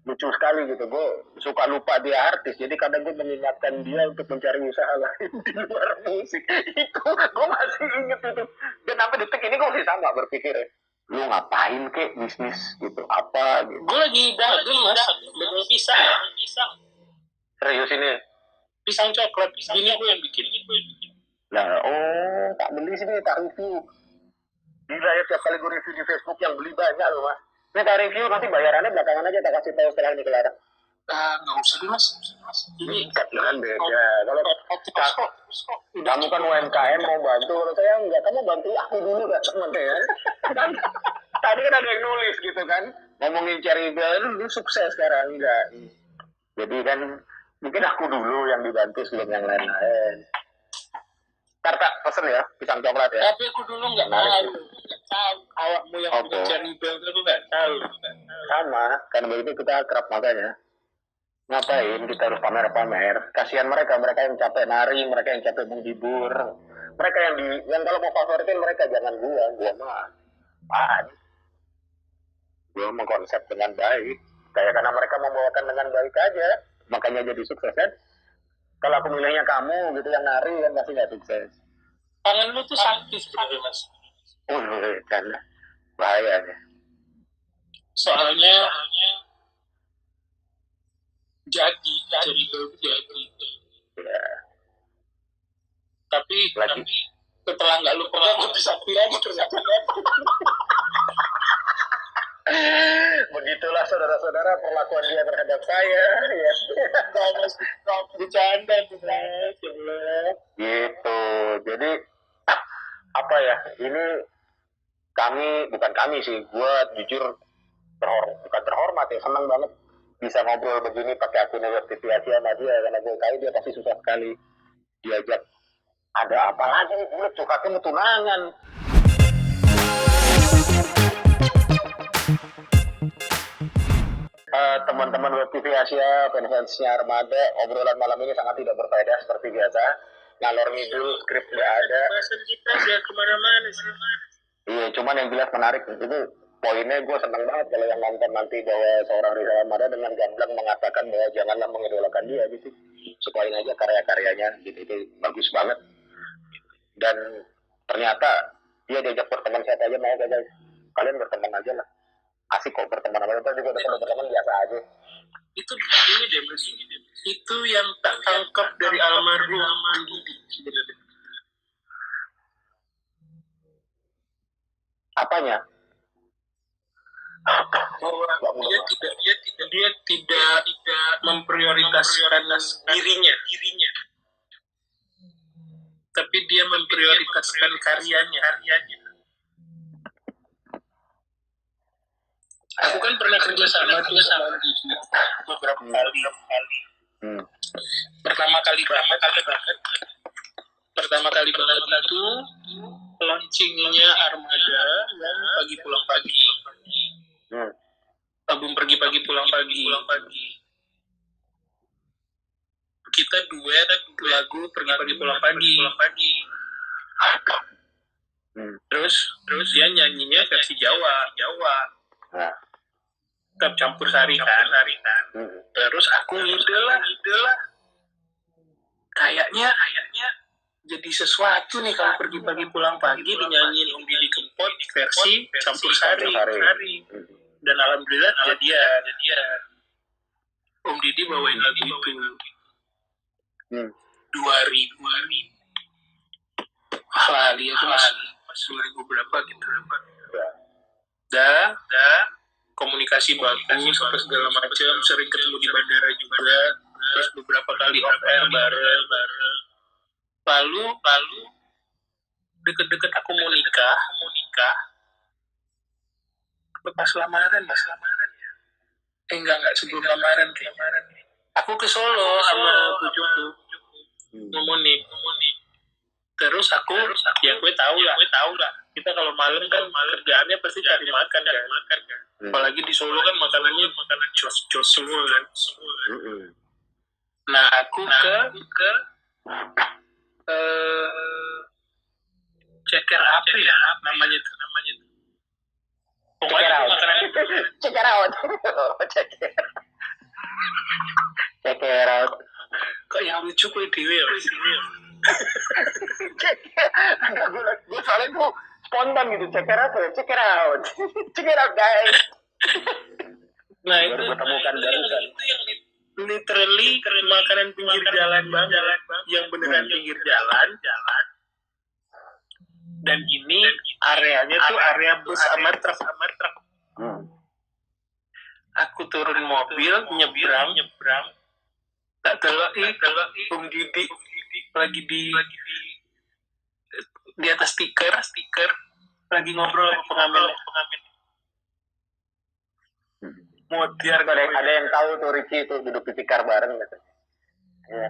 [SPEAKER 1] Lucu sekali gitu. Gue suka lupa dia artis, jadi kadang gue mengingatkan dia untuk mencari usaha lain di luar musik. Itu gue masih inget itu. Dan sampai detik ini gue masih sama berpikir, lu ngapain kek bisnis gitu, apa gitu.
[SPEAKER 2] Gue lagi dagang mas, dagang pisang.
[SPEAKER 1] Serius ini?
[SPEAKER 2] Pisang coklat, ini gue yang bikin.
[SPEAKER 1] Nah, tak beli sini, tak review. Gila ya, tiap kali gue review di Facebook yang beli banyak loh mas. Ini tak review, nanti bayarannya belakangan aja, tak kasih tahu setelah ini kelar.
[SPEAKER 2] Nggak usah dulu mas.
[SPEAKER 1] Ini kan beda. Kalau kamu kan UMKM mau bantu, kalau saya enggak, kamu bantu aku dulu gak teman-teman. Tadi kan ada yang nulis gitu kan, ngomongin cari lu sukses sekarang, enggak. Jadi kan mungkin aku dulu yang dibantu sebelum yang lain-lain. Ntar tak pesen ya, pisang coklat ya.
[SPEAKER 2] Tapi aku dulu nggak tahu awakmu yang bikin cari bel itu nggak tahu.
[SPEAKER 1] Sama, karena begitu kita kerap makanya. Ngapain kita harus pamer-pamer? Kasihan mereka yang capek nari, mereka yang capek menghibur, mereka yang kalau mau favoritin mereka, jangan gua mah. Gua mengkonsep dengan baik. Kayak karena mereka membawakan dengan baik aja, makanya jadi sukses kan? Kalau aku milihnya kamu gitu yang nari kan pasti nggak sukses.
[SPEAKER 2] Tangan lu tuh sakit sebenarnya mas.
[SPEAKER 1] Kan bahaya nih.
[SPEAKER 2] Soalnya jadi.
[SPEAKER 1] Ya.
[SPEAKER 2] Tapi setelah nggak lu pernah gue bisa lagi ternyata.
[SPEAKER 1] Begitulah saudara-saudara perlakuan dia terhadap saya ya.
[SPEAKER 2] Bercanda tuh
[SPEAKER 1] gitu. Jadi apa ya, ini bukan kami sih, gue jujur bukan terhormat ya, senang banget bisa ngobrol begini pakai akun TV Asia sama dia, karena gue tahu dia pasti susah sekali diajak. Ada apa lagi bulat coklatnya tunangan. Teman-teman Web TV Asia, fans-fansnya Armada, obrolan malam ini sangat tidak berfaedah seperti biasa. Ngalor ngidul, skrip nggak ada.
[SPEAKER 2] Bahasan kita dia kemana-mana sih.
[SPEAKER 1] Iya, cuman yang jelas menarik itu poinnya, gue senang banget kalau yang nonton nanti bahwa seorang Rizal Armada dengan gamblang mengatakan bahwa janganlah mengidolakan dia gitu. Sukain aja karya-karyanya gitu, itu bagus banget. Dan ternyata dia diajak berteman siapa aja mau guys. Kalian berteman aja lah. Asik kok berteman sama kita juga berteman biasa aja.
[SPEAKER 2] Itu ini deh mas, itu yang tak tangkap dari almarhum Didi sebenarnya.
[SPEAKER 1] Apanya?
[SPEAKER 2] Bahwa dia tidak memprioritaskan dirinya, tapi dia memprioritaskan karyanya. Aku kan pernah kerja sama tuh sama Didi beberapa kali. Pertama kali banget itu launchingnya Armada yang pagi pulang pagi. Album pergi pagi pulang pagi. Kita duet lagu pergi pagi pulang pagi. Terus dia nyanyinya versi Jawa. Tetap campur sari kan. Terus aku ide lah. Kayaknya jadi sesuatu nih kalau pergi pagi pulang pagi dinyanyiin Om Didi Kempot versi campur sari. Dan alhamdulillah jadian. Om Didi bawain lagu itu 2000 lali itu mas 2000 berapa gitu. Dah komunikasi bagus apa segala macam, sering ketemu di bandara juga, terus beberapa kali off air bareng. lalu deket-deket aku mau nikah pas lamaran ya. Enggak sebelum lamaran kayak. Aku ke Solo sama bujuku mau nih. Terus aku ya gue tahu lah. Kita kalau malam kan kerjaannya pasti cari makan kan. Apalagi di Solo kan makanan jos semua kan. Nah aku ke ceker apa ya namanya tuh. Pokoknya makanan
[SPEAKER 1] Check it out. Check it out.
[SPEAKER 2] kok yang lucu gue dewe ya.
[SPEAKER 1] Gue soalnya tuh spontan gitu. Check it out. Check it out. Check it out guys.
[SPEAKER 2] Nah itu yang literally makanan pinggir jalan banget yang beneran pinggir jalan. Dan ini areanya tuh area bus sama truk. Aku turun mobil nyebrang tak telok Didi lagi di atas stiker lagi ngobrol sama pengamen. Mutiar
[SPEAKER 1] Ada yang tahu tuh Ricky itu duduk di tikar bareng gitu. Iya.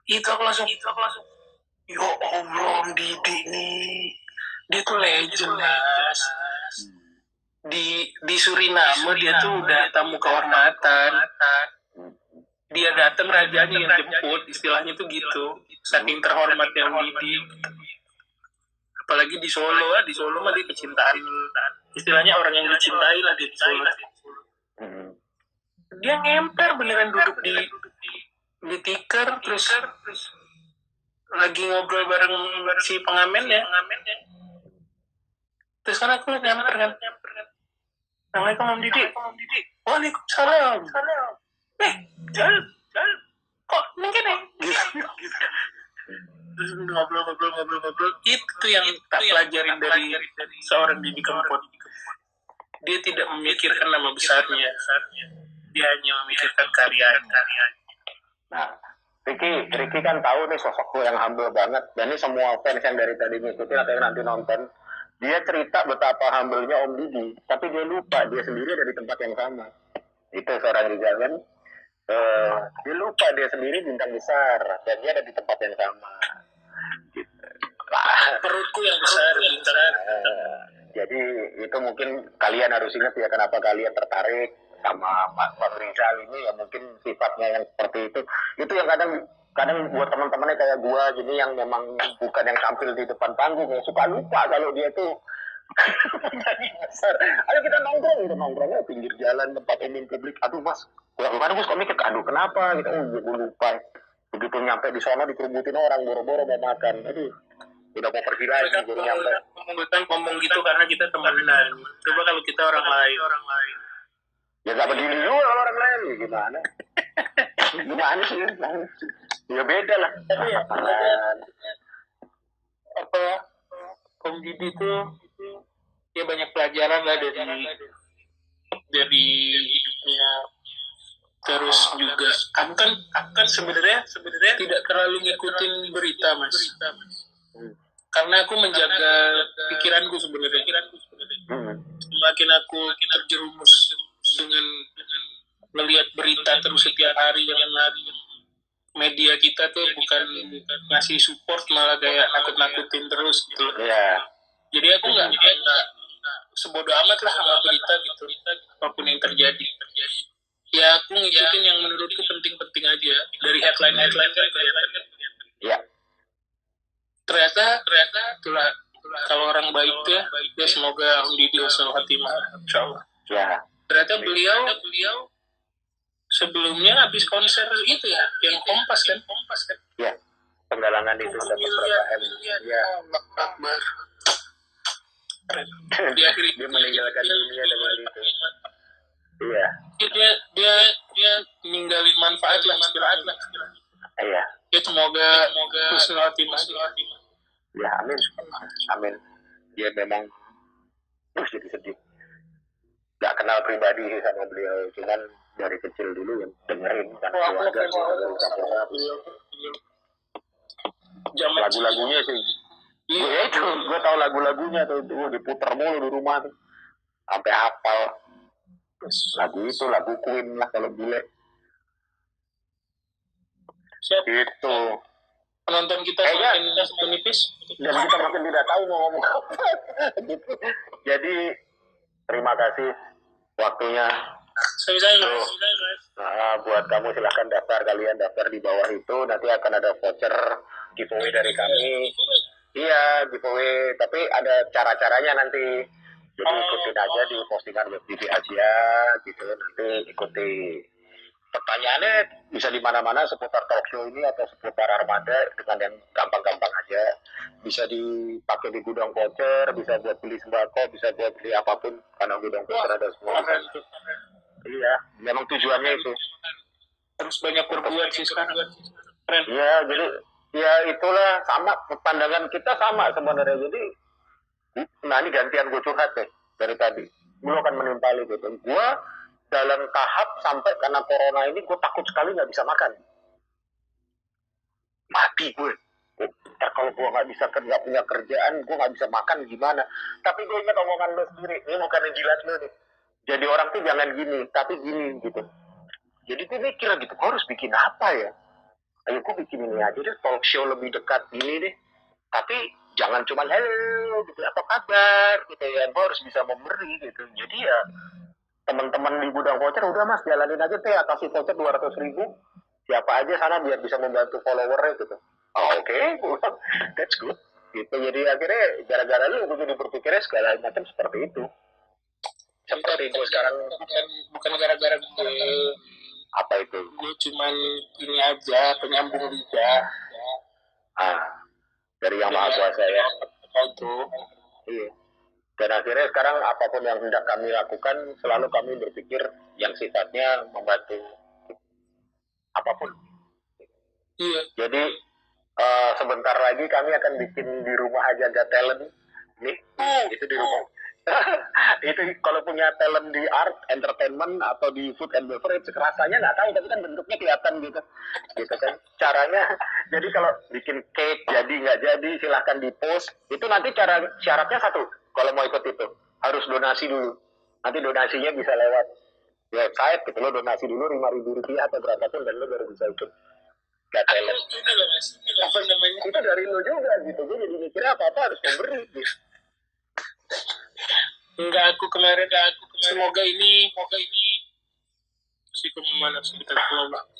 [SPEAKER 2] Itu aku langsung yo Allah Didi nih dia tuh legend mas. Di Suriname dia tuh udah tamu kehormatan. Dia datang rajanya yang jemput, istilahnya tuh gitu. Saking terhormatnya Didi. Apalagi di Solo mah dia kecintaan. Istilahnya orang yang dicintai lah dia di Solo. Dia ngemper beneran duduk di tikar terus lagi ngobrol bareng si pengamen ya. Terus kan aku nyamper kan. Assalamualaikum Om Didi. Waalaikumsalam. Jalan. Kok mungkin ya? Terus ngobrol. Itu yang tak pelajarin dari seorang Didi Kempot. Dia tidak memikirkan nama besarnya. Dia hanya memikirkan karyanya.
[SPEAKER 1] Nah, Ricky kan tahu nih sosokku yang humble banget. Dan ini semua fans yang dari tadi ngikutin atau yang nanti nonton, dia cerita betapa humble-nya Om Didi, tapi dia lupa dia sendiri ada di tempat yang sama. Itu seorang Rizal kan, dia lupa dia sendiri bintang besar dan dia ada di tempat yang sama. Gitu.
[SPEAKER 2] Perutku yang besar.
[SPEAKER 1] Jadi itu mungkin kalian harus ingat ya kenapa kalian tertarik sama Bang Rizal ini ya, mungkin sifatnya yang seperti itu. Itu yang kadang buat teman-temannya kayak gua jadi yang memang bukan yang tampil di depan panggung ya suka lupa kalau dia tuh jadi besar. Ayo kita nongkrongnya pinggir jalan tempat umum publik. Aduh mas, kadang gue suka mikir aduh kenapa gitu. Gue lupa. Begitu nyampe di sana dikerubutin orang boro-boro mau makan. Aduh udah mau pergi lagi baru nyampe.
[SPEAKER 2] Ngomong gitu karena kita temenan. Coba kalau kita orang lain.
[SPEAKER 1] Ya gak begini juga kalau orang lain gimana? Gimana sih? Ya beda lah.
[SPEAKER 2] Tapi ya, apa Om Didi tuh ya banyak pelajaran lah dari hidupnya. Terus juga aku kan sebenarnya tidak terlalu ngikutin berita mas. Karena aku menjaga pikiranku sebenarnya. Semakin aku terjerumus dengan melihat berita terus setiap hari yang media kita tuh bukan ngasih support malah kayak nakut-nakutin terus gitu.
[SPEAKER 1] Iya.
[SPEAKER 2] Jadi aku nggak sebodoh amat lah sama berita gitu, apapun yang terjadi. Ya aku ngikutin yang menurutku penting-penting aja dari headline kan kelihatan.
[SPEAKER 1] Iya.
[SPEAKER 2] Ternyata itulah kalau orang baik ya semoga Om Didi husnul khatimah insyaallah.
[SPEAKER 1] Ya.
[SPEAKER 2] Ternyata beliau sebelumnya habis konser itu ya yang Kompas kan.
[SPEAKER 1] Ya. Penggalangan itu dapat berapa M. Ya.
[SPEAKER 2] Akbar. Dia
[SPEAKER 1] meninggalkan dunia dengan itu. Iya.
[SPEAKER 2] Dia ninggalin manfaat lah, istirahat lah.
[SPEAKER 1] Iya.
[SPEAKER 2] Ya semoga husnul khatimah.
[SPEAKER 1] Ya amin. Dia memang jadi sedih. Gak kenal pribadi sama beliau, cuman dari kecil dulu yang dengerin kan
[SPEAKER 2] aku
[SPEAKER 1] keluarga lagu-lagunya sih. Gue tahu lagu-lagunya tuh diputer mulu di rumah tuh sampai hafal. Lagu itu lagu Queen lah kalau bule.
[SPEAKER 2] Siap.
[SPEAKER 1] Gitu.
[SPEAKER 2] Penonton kita semakin menipis
[SPEAKER 1] dan kita makin tidak tahu mau ngomong apa. Gitu. Jadi terima kasih waktunya. Buat kamu silahkan kalian daftar di bawah itu, nanti akan ada voucher giveaway dari kami. Iya, giveaway, tapi ada cara-caranya nanti. Jadi ikutin aja di postingan Web TV Asia gitu, nanti ikuti. Pertanyaannya bisa di mana-mana seputar talk show ini atau seputar Armada dengan yang gampang-gampang aja. Bisa dipakai di gudang voucher, bisa buat beli sembako, bisa buat beli apapun karena gudang voucher ada semua. Iya, memang tujuannya itu.
[SPEAKER 2] Harus banyak berbuat sih sekarang. Keren.
[SPEAKER 1] Iya, jadi ya itulah sama pandangan kita sama sebenarnya. Jadi, nah ini gantian gue curhat deh dari tadi. Gue akan menimpali gitu. Gue dalam tahap sampai karena corona ini gue takut sekali nggak bisa makan. Mati gue. Ntar kalau gue nggak bisa kerja, punya kerjaan, gue nggak bisa makan gimana. Tapi gue ingat omongan lo sendiri. Ini bukan jilat lo nih. Jadi orang tuh jangan gini, tapi gini gitu. Jadi gue mikir gitu, gue harus bikin apa ya? Ayo gue bikin ini aja deh, talk show lebih dekat ini deh. Tapi jangan cuma halo gitu, apa kabar gitu ya. Gue harus bisa memberi gitu. Jadi ya teman-teman di gudang voucher udah mas jalanin aja teh, kasih voucher 200.000. Siapa aja sana biar bisa membantu followernya gitu. Oke, that's good. Gitu. Jadi akhirnya gara-gara lu gue jadi berpikirnya segala macam seperti itu. Seperti gue sekarang
[SPEAKER 2] bukan gara-gara gue
[SPEAKER 1] apa itu?
[SPEAKER 2] Gue cuman ini aja penyambung lidah.
[SPEAKER 1] Dari yang maha kuasa ya.
[SPEAKER 2] Itu.
[SPEAKER 1] Iya. Dan akhirnya sekarang apapun yang hendak kami lakukan selalu kami berpikir yang sifatnya membantu apapun.
[SPEAKER 2] Iya.
[SPEAKER 1] Jadi sebentar lagi kami akan bikin di rumah aja Got Talent. Nih, itu di rumah. Itu kalau punya talent di art, entertainment atau di food and beverage rasanya nggak tahu, tapi kan bentuknya kelihatan gitu kan caranya. Jadi kalau bikin cake jadi nggak jadi silahkan di post. Itu nanti syaratnya satu, kalau mau ikut itu harus donasi dulu. Nanti donasinya bisa lewat website gitu, lo donasi dulu Rp5.000 atau berapapun dan lo baru bisa ikut Got Talent.
[SPEAKER 2] Apa namanya?
[SPEAKER 1] Itu dari lo juga gitu. Gue jadi mikirnya apa harus memberi gitu.
[SPEAKER 2] Enggak, aku kemarin semoga ini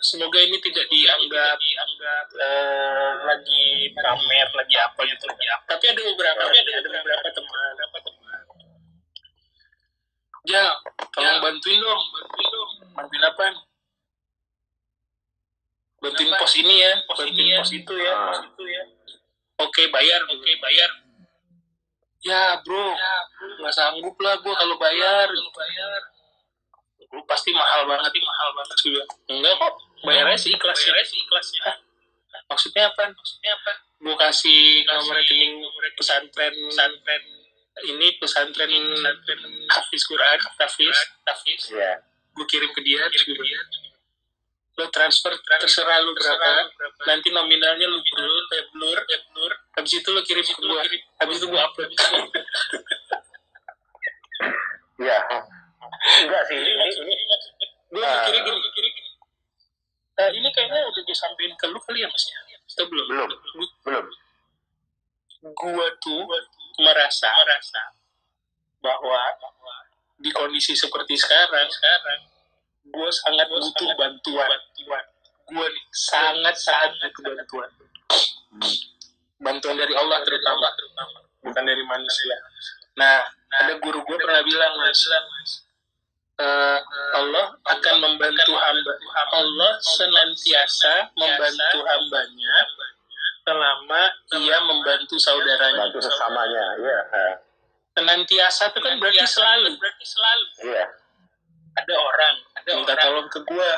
[SPEAKER 2] semoga ini tidak dianggap lagi pamer lagi apa gitu. Tapi ada beberapa teman. Ya, tolong bantuin dong. Bantuin apa? Bantuin pos ini ya, bantuin pos itu ya. Oke, bayar. Ya bro, nggak sanggup lah gue kalau bayar. Lu pasti mahal banget juga. Enggak kok, bayarnya sih ikhlas ya. Maksudnya apa? Gue kasih nomor rekening pesantren ini pesantren Hafiz Quran, Hafiz.
[SPEAKER 1] Yeah.
[SPEAKER 2] Gue kirim ke dia, lo transfer terserah lu berapa, nanti nominalnya lu blur, habis itu lo kirim ke gua, habis itu gua upload.
[SPEAKER 1] Iya. Enggak sih, ini
[SPEAKER 2] gue mikirnya gini. Ini kayaknya udah disampaikan ke lu kali ya mas ya? Atau belum?
[SPEAKER 1] Belum.
[SPEAKER 2] Gua tuh merasa bahwa di kondisi seperti sekarang gue sangat butuh bantuan. Gue nih sangat butuh bantuan. Bantuan dari Allah terutama, bukan dari manusia. Nah, ada guru gue pernah bilang, mas, Allah akan membantu hamba. Allah senantiasa membantu hambanya selama ia membantu saudaranya.
[SPEAKER 1] Bantu sesamanya, iya.
[SPEAKER 2] Senantiasa itu kan berarti selalu.
[SPEAKER 1] Iya.
[SPEAKER 2] Ada orang minta tolong ke gua.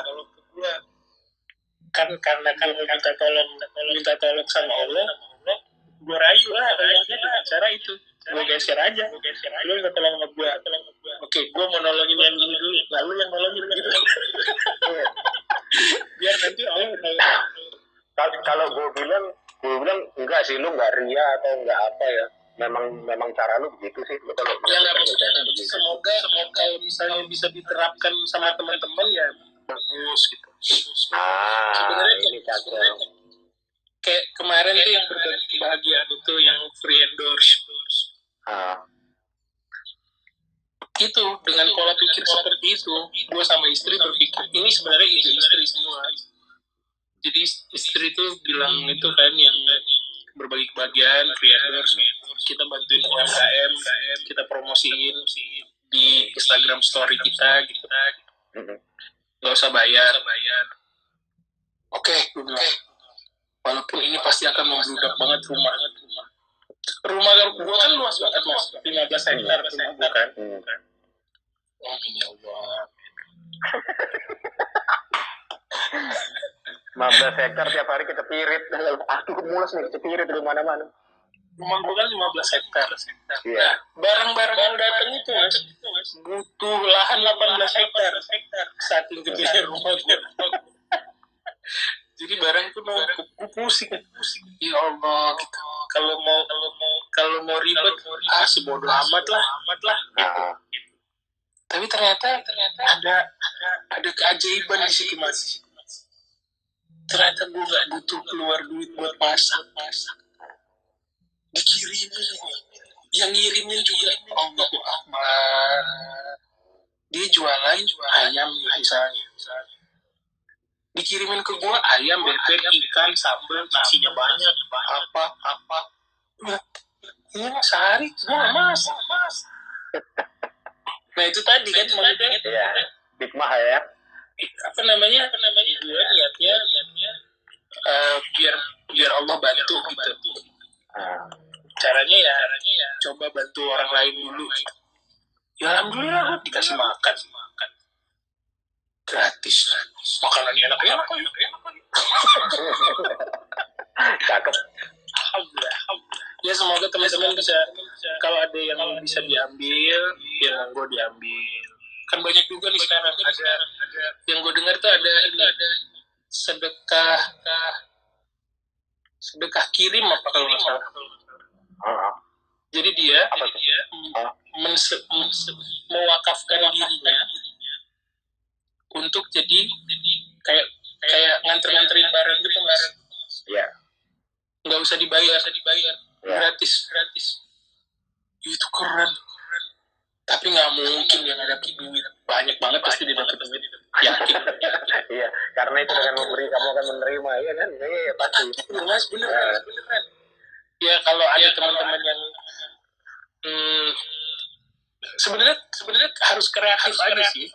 [SPEAKER 2] Kan karena gue minta tolong sama Allah, gue rayu lah dengan cara itu. Gue geser aja. Lu minta tolong sama gua. Oke, gue mau nolongin yang ini dulu. Lalu yang nolongin gitu.
[SPEAKER 1] kalau gue bilang enggak sih, lu nggak ria atau enggak apa ya, memang cara lu begitu sih. Lu kalau
[SPEAKER 2] ya nggak maksudnya semoga kalau misalnya bisa diterapkan sama teman-teman ya bagus gitu. Sebenarnya
[SPEAKER 1] ini cakep.
[SPEAKER 2] Kayak kemarin tuh yang berbagi kebahagiaan itu yang free endorse. Itu dengan pola pikir seperti itu, gue sama istri berpikir ini sebenarnya ide istri semua. Jadi istri tuh bilang itu kan yang berbagi kebahagiaan, free endorse, kita bantuin UMKM, kita promosiin di Instagram story kita gitu. Nggak usah bayar. Oke, gue bilang. Walaupun ini pasti akan membludak banget rumah gue kan luas banget mas, 15 hektar rumah gue kan. Amin ya Allah.
[SPEAKER 1] 15 hektar tiap hari kita pirit. Aduh mulas nih cepirit di mana-mana.
[SPEAKER 2] Rumah gue kan 15 hektar.
[SPEAKER 1] Iya.
[SPEAKER 2] Nah, barang-barang yang datang itu mas butuh lahan 18 hektar. Saking gedenya rumah gue. Jadi barang tuh mau pusing. Ya Allah gitu. Kalau mau ribet, sebodoh amat lah. Gitu. Tapi ternyata ada keajaiban di situ mas. Ternyata gue nggak butuh keluar duit buat masak. Dikirimin, yang ngirimin juga Allahu Akbar. Dia jualan ayam misalnya. Dikirimin ke gua ayam, bebek, ikan, sambal, nasinya banyak, apa. Ini sehari gua nggak masak. Nah itu tadi kan maksudnya.
[SPEAKER 1] Iya. Hikmah ya.
[SPEAKER 2] Apa namanya? Gua niatnya biar Allah bantu gitu. Caranya ya coba bantu orang lain dulu. Ya alhamdulillah gua dikasih makan. Gratis. Makanannya enak.
[SPEAKER 1] Cakep.
[SPEAKER 2] Alhamdulillah. Ya semoga teman-teman bisa, kalau ada yang bisa diambil, yang gue diambil. Kan banyak juga nih sekarang ada yang gue dengar tuh ada sedekah kirim apa kalau nggak salah. Jadi dia mewakafkan dirinya untuk jadi kayak nganterin barang gitu mas.
[SPEAKER 1] Iya.
[SPEAKER 2] Nggak usah dibayar.
[SPEAKER 1] Ya.
[SPEAKER 2] Gratis. Itu keren. Tapi nggak mungkin yang ada duit banyak banget pasti dia dapat duit. Yakin.
[SPEAKER 1] Iya, karena itu dengan memberi kamu akan menerima, ya kan? Iya pasti.
[SPEAKER 2] Mas beneran. Ya kalau ada teman-teman yang sebenarnya harus kreatif aja sih.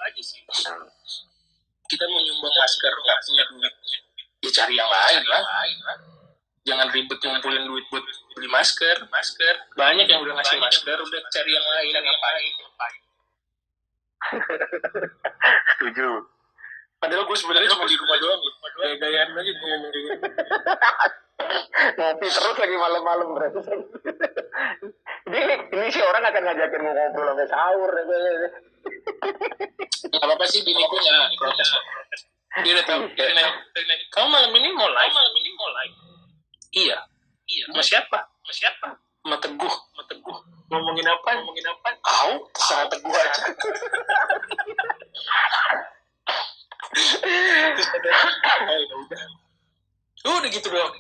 [SPEAKER 2] Kita mau nyumbang masker nggak punya duit, ya cari yang lain lah. Jangan ribet ngumpulin duit buat beli masker. Banyak yang udah ngasih masker, udah cari yang lain. Ngapain?
[SPEAKER 1] Setuju.
[SPEAKER 2] Padahal gue sebenarnya cuma di rumah doang. Gaya-gayaan aja gue ngomong gitu.
[SPEAKER 1] Ngopi terus lagi malam-malam berarti. Ini sih orang akan ngajakin mau ngobrol sampai sahur.
[SPEAKER 2] Gak apa-apa sih, bini gue gak protes. Dia udah tahu. Kamu malam ini mau live? Iya. Sama siapa? Sama Teguh. Ngomongin apa? Kau terserah Teguh aja. Terus udah gitu doang.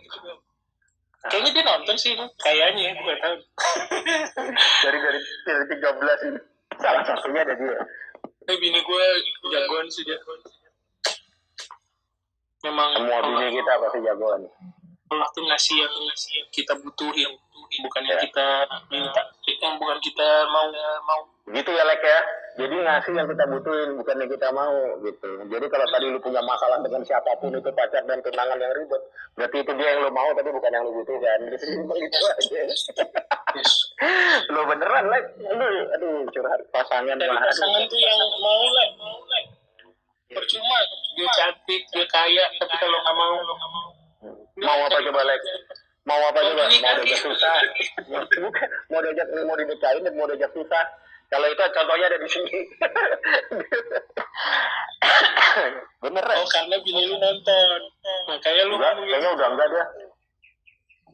[SPEAKER 2] Kayaknya dia nonton sih, kayaknya gue gak tahu.
[SPEAKER 1] dari 13 ini salah satunya ada dia.
[SPEAKER 2] Bini gue jagoan sih dia. Memang
[SPEAKER 1] semua bini kita pasti jagoan.
[SPEAKER 2] Allah tuh ngasih yang kita butuhin, bukan yang kita minta, yang bukan kita mau.
[SPEAKER 1] Gitu ya Lek ya. Jadi ngasih yang kita butuhin, bukan yang kita mau gitu. Jadi kalau tadi lu punya masalah dengan siapapun itu pacar dan tunangan yang ribet, berarti itu dia yang lu mau tapi bukan yang lu butuhkan. Gitu aja.
[SPEAKER 2] Yes.
[SPEAKER 1] Lu beneran Lek. Aduh curhat pasangan.
[SPEAKER 2] Dari pasangan tuh yang mau Lek. Percuma dia cantik, dia kaya, tapi kalau nggak mau.
[SPEAKER 1] Mau apa coba Lek? Mau apa coba? Mau diajak susah. Mau dinikahin, mau diajak susah. Kalau itu contohnya ada di sini. Beneran.
[SPEAKER 2] Oh, karena bini lu nonton. Makanya lu
[SPEAKER 1] Enggak, kayaknya udah enggak dia.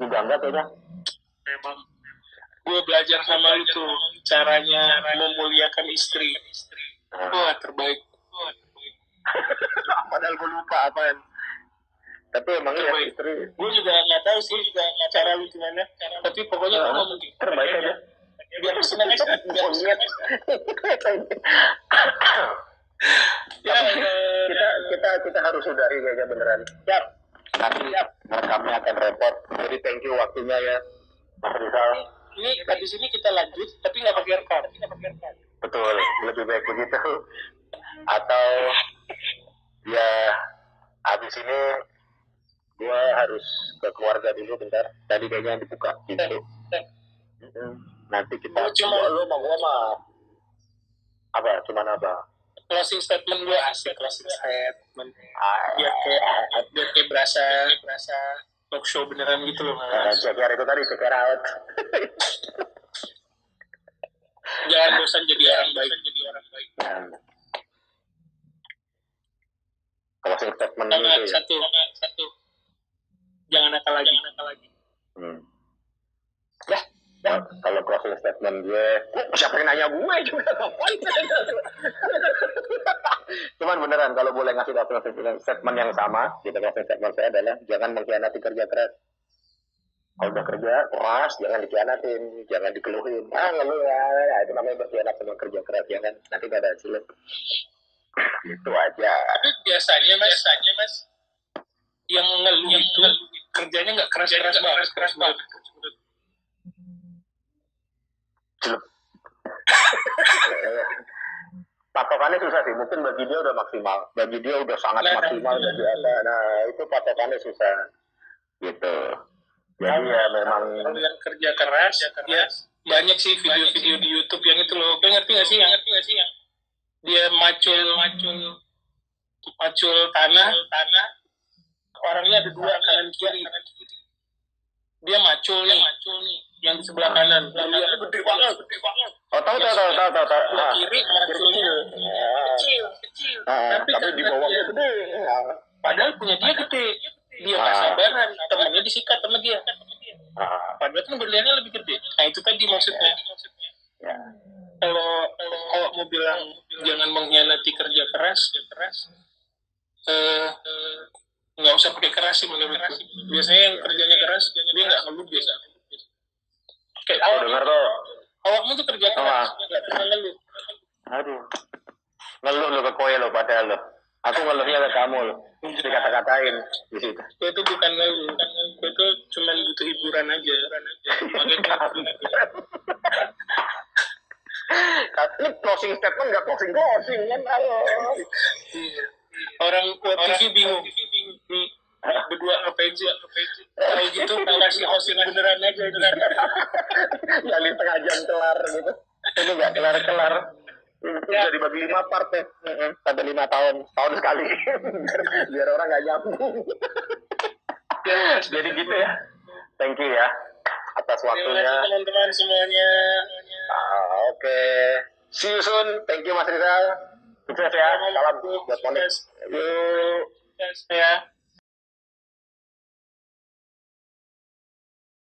[SPEAKER 1] Udah enggak kayaknya.
[SPEAKER 2] memang gue belajar sama lu tuh caranya memuliakan istri. Wah, terbaik.
[SPEAKER 1] Padahal gue lupa apaan. Tapi emang ya istri.
[SPEAKER 2] Gue juga nggak tahu sih cara lu gimana. Tapi pokoknya gue ngomong
[SPEAKER 1] terbaik aja.
[SPEAKER 2] Biar senang aja.
[SPEAKER 1] Monyet. Ya, kita harus sudahi kayaknya beneran. Siap. Nanti rekamnya akan repot. Jadi thank you waktunya ya, Mas Rizal.
[SPEAKER 2] Ini di sini kita lanjut, tapi nggak pakai rekam.
[SPEAKER 1] Betul, lebih baik begitu. Atau ya habis ini gua harus ke keluarga dulu bentar. Tadi kayaknya dibuka pintu. Nanti kita. Lu mau gua mah apa? Cuman apa?
[SPEAKER 2] Closing statement gue asik, closing statement. Biar kayak berasa talk show beneran gitu loh.
[SPEAKER 1] Ceker itu tadi, ceker out.
[SPEAKER 2] Jangan bosan jadi orang baik.
[SPEAKER 1] Closing statement itu ya.
[SPEAKER 2] Satu. Jangan nakal lagi.
[SPEAKER 1] Ya, kalau closing statement gue, siapa yang nanya gue juga ngapain? Cuman beneran kalau boleh ngasih closing statement yang sama, gitu closing statement saya adalah jangan mengkhianati kerja keras. Kalau udah kerja keras, jangan dikhianatin, jangan dikeluhin. Ngeluh ya, itu namanya berkhianat sama kerja keras ya kan. Nanti gak ada hasilnya. Itu aja.
[SPEAKER 2] Tapi biasanya mas, yang ngeluh itu kerjanya nggak keras banget.
[SPEAKER 1] Patokannya susah sih, mungkin bagi dia udah maksimal, bagi dia udah sangat maksimal bagi Anda. Nah itu patokannya susah gitu. Jadi ya memang
[SPEAKER 2] yang kerja keras ya banyak sih video-video di YouTube yang itu loh. Kalian ngerti nggak sih yang dia macul tanah orangnya ada dua kanan kiri. Dia macul nih yang di sebelah kanan. Lihatnya gede banget.
[SPEAKER 1] Oh tahu.
[SPEAKER 2] Kiri maculnya kecil.
[SPEAKER 1] Tapi di bawahnya gede.
[SPEAKER 2] Padahal punya dia gede. Dia nggak sabaran. Temennya disikat sama dia. Padahal kan berliannya lebih gede. Nah itu tadi maksudnya.
[SPEAKER 1] Ya.
[SPEAKER 2] Kalau mau bilang jangan mengkhianati kerja keras, nggak usah pakai keras sih menurutku. Biasanya yang kerjanya keras dia nggak ngeluh biasa. Kayak
[SPEAKER 1] dengar tuh.
[SPEAKER 2] Awakmu tuh kerja keras, nggak pernah ngeluh.
[SPEAKER 1] Aduh. Ngeluh lo ke kowe lo padahal lo. Aku ngeluhnya ke kamu lo. Dikata-katain di situ.
[SPEAKER 2] Itu bukan ngeluh. Itu cuma butuh hiburan aja.
[SPEAKER 1] Ini closing statement nggak closing kan? Ayo.
[SPEAKER 2] Orang TV bingung. Nih, berdua ngapain sih? Kalau gitu kasih hosting beneran aja.
[SPEAKER 1] Kali setengah jam kelar gitu. Ini nggak kelar. Bisa dibagi 5 part ya. Sampai 5 tahun. Tahun sekali. Biar orang nggak nyambung. Jadi gitu ya. Thank you ya atas waktunya.
[SPEAKER 2] Terima kasih teman-teman semuanya.
[SPEAKER 1] Oke. See you soon. Thank you Mas Rizal. Sukses ya. Salam buat Monik.
[SPEAKER 2] Ya.